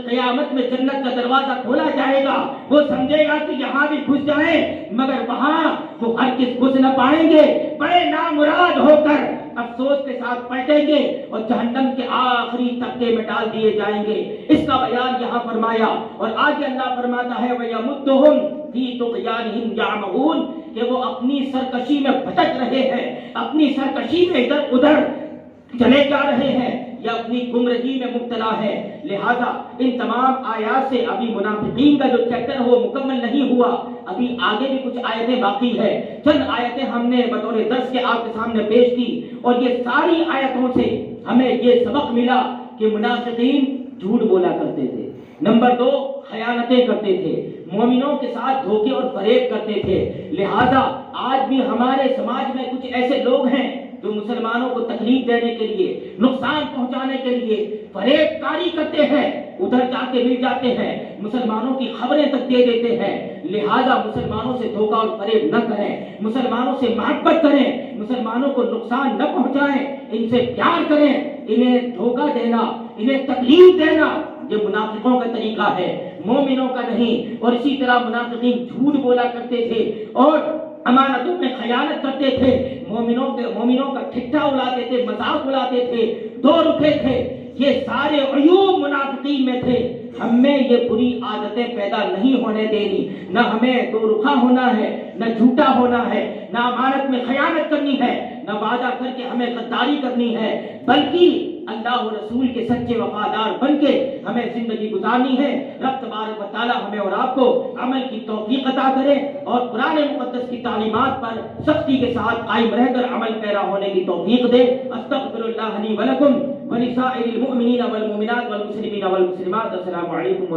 قیامت میں جنت کا دروازہ کھولا جائے گا، وہ سمجھے گا کہ یہاں بھی گھس جائیں، مگر وہاں وہ ہرگز گھس نہ پائیں گے، بڑے نامراد ہو کر افسوس کے ساتھ پلٹیں گے اور جہنم کے آخری طبقے میں ڈال دیے جائیں گے۔ اس کا بیان یہاں فرمایا، اور آگے اللہ فرماتا ہے وَيَمُدُّهُمْ فِي طُغْيَانِهِمْ يَعْمَهُونَ کہ وہ اپنی سرکشی میں بھٹک رہے ہیں، اپنی سرکشی میں ادھر ادھر چلے جا رہے ہیں یا اپنی گمراہی میں مبتلا ہے۔ لہذا ان تمام آیات سے ابھی منافقین کا جو چیپٹر ہے وہ مکمل نہیں ہوا، ابھی آگے بھی کچھ آیتیں باقی ہے۔ چند آیتیں ہم نے بطور درس کے آپ کے سامنے پیش کی، اور یہ ساری آیتوں سے ہمیں یہ سبق ملا کہ منافقین جھوٹ بولا کرتے تھے، نمبر 2 خیانتیں کرتے تھے، مومنوں کے ساتھ دھوکے اور فریب کرتے تھے۔ لہذا آج بھی ہمارے سماج میں کچھ ایسے لوگ ہیں جو مسلمانوں کو تکلیف دینے کے لیے، نقصان پہنچانے کے لیے فریب کاری کرتے ہیں، ادھر جا کے مل جاتے ہیں، مسلمانوں کی خبریں تک دے دیتے ہیں۔ لہذا مسلمانوں سے دھوکہ اور فریب نہ کریں، مسلمانوں سے محبت کریں، مسلمانوں کو نقصان نہ پہنچائیں، ان سے پیار کریں۔ انہیں دھوکہ دینا، انہیں تکلیف دینا یہ منافقوں کا طریقہ ہے، مومنوں کا نہیں۔ اور اسی طرح منافقین جھوٹ بولا کرتے تھے اور امانتوں میں خیانت کرتے تھے، مومنوں کا ٹھٹھا اڑاتے تھے، مذاق اڑاتے تھے، دو رکھے تھے۔ یہ سارے عیوب منافقین میں تھے۔ ہم میں یہ بری عادتیں پیدا نہیں ہونے دینی، نہ ہمیں دو رخا ہونا ہے، نہ جھوٹا ہونا ہے، نہ امانت میں خیانت کرنی ہے، نہ وعدہ کر کے ہمیں غداری کرنی ہے، بلکہ اللہ و رسول کے سچے وفادار بن کے ہمیں زندگی گزارنی ہے۔ رب تبارک و تعالی ہمیں اور آپ کو عمل کی توفیق عطا کرے اور قرآن مقدس کی تعلیمات پر سختی کے ساتھ قائم رہ کر عمل پیرا ہونے کی توفیق دے۔ استغفر اللہ لی ولکم ولسائر المؤمنین والمؤمنات والمسلمین والمسلمات۔ السلام علیکم۔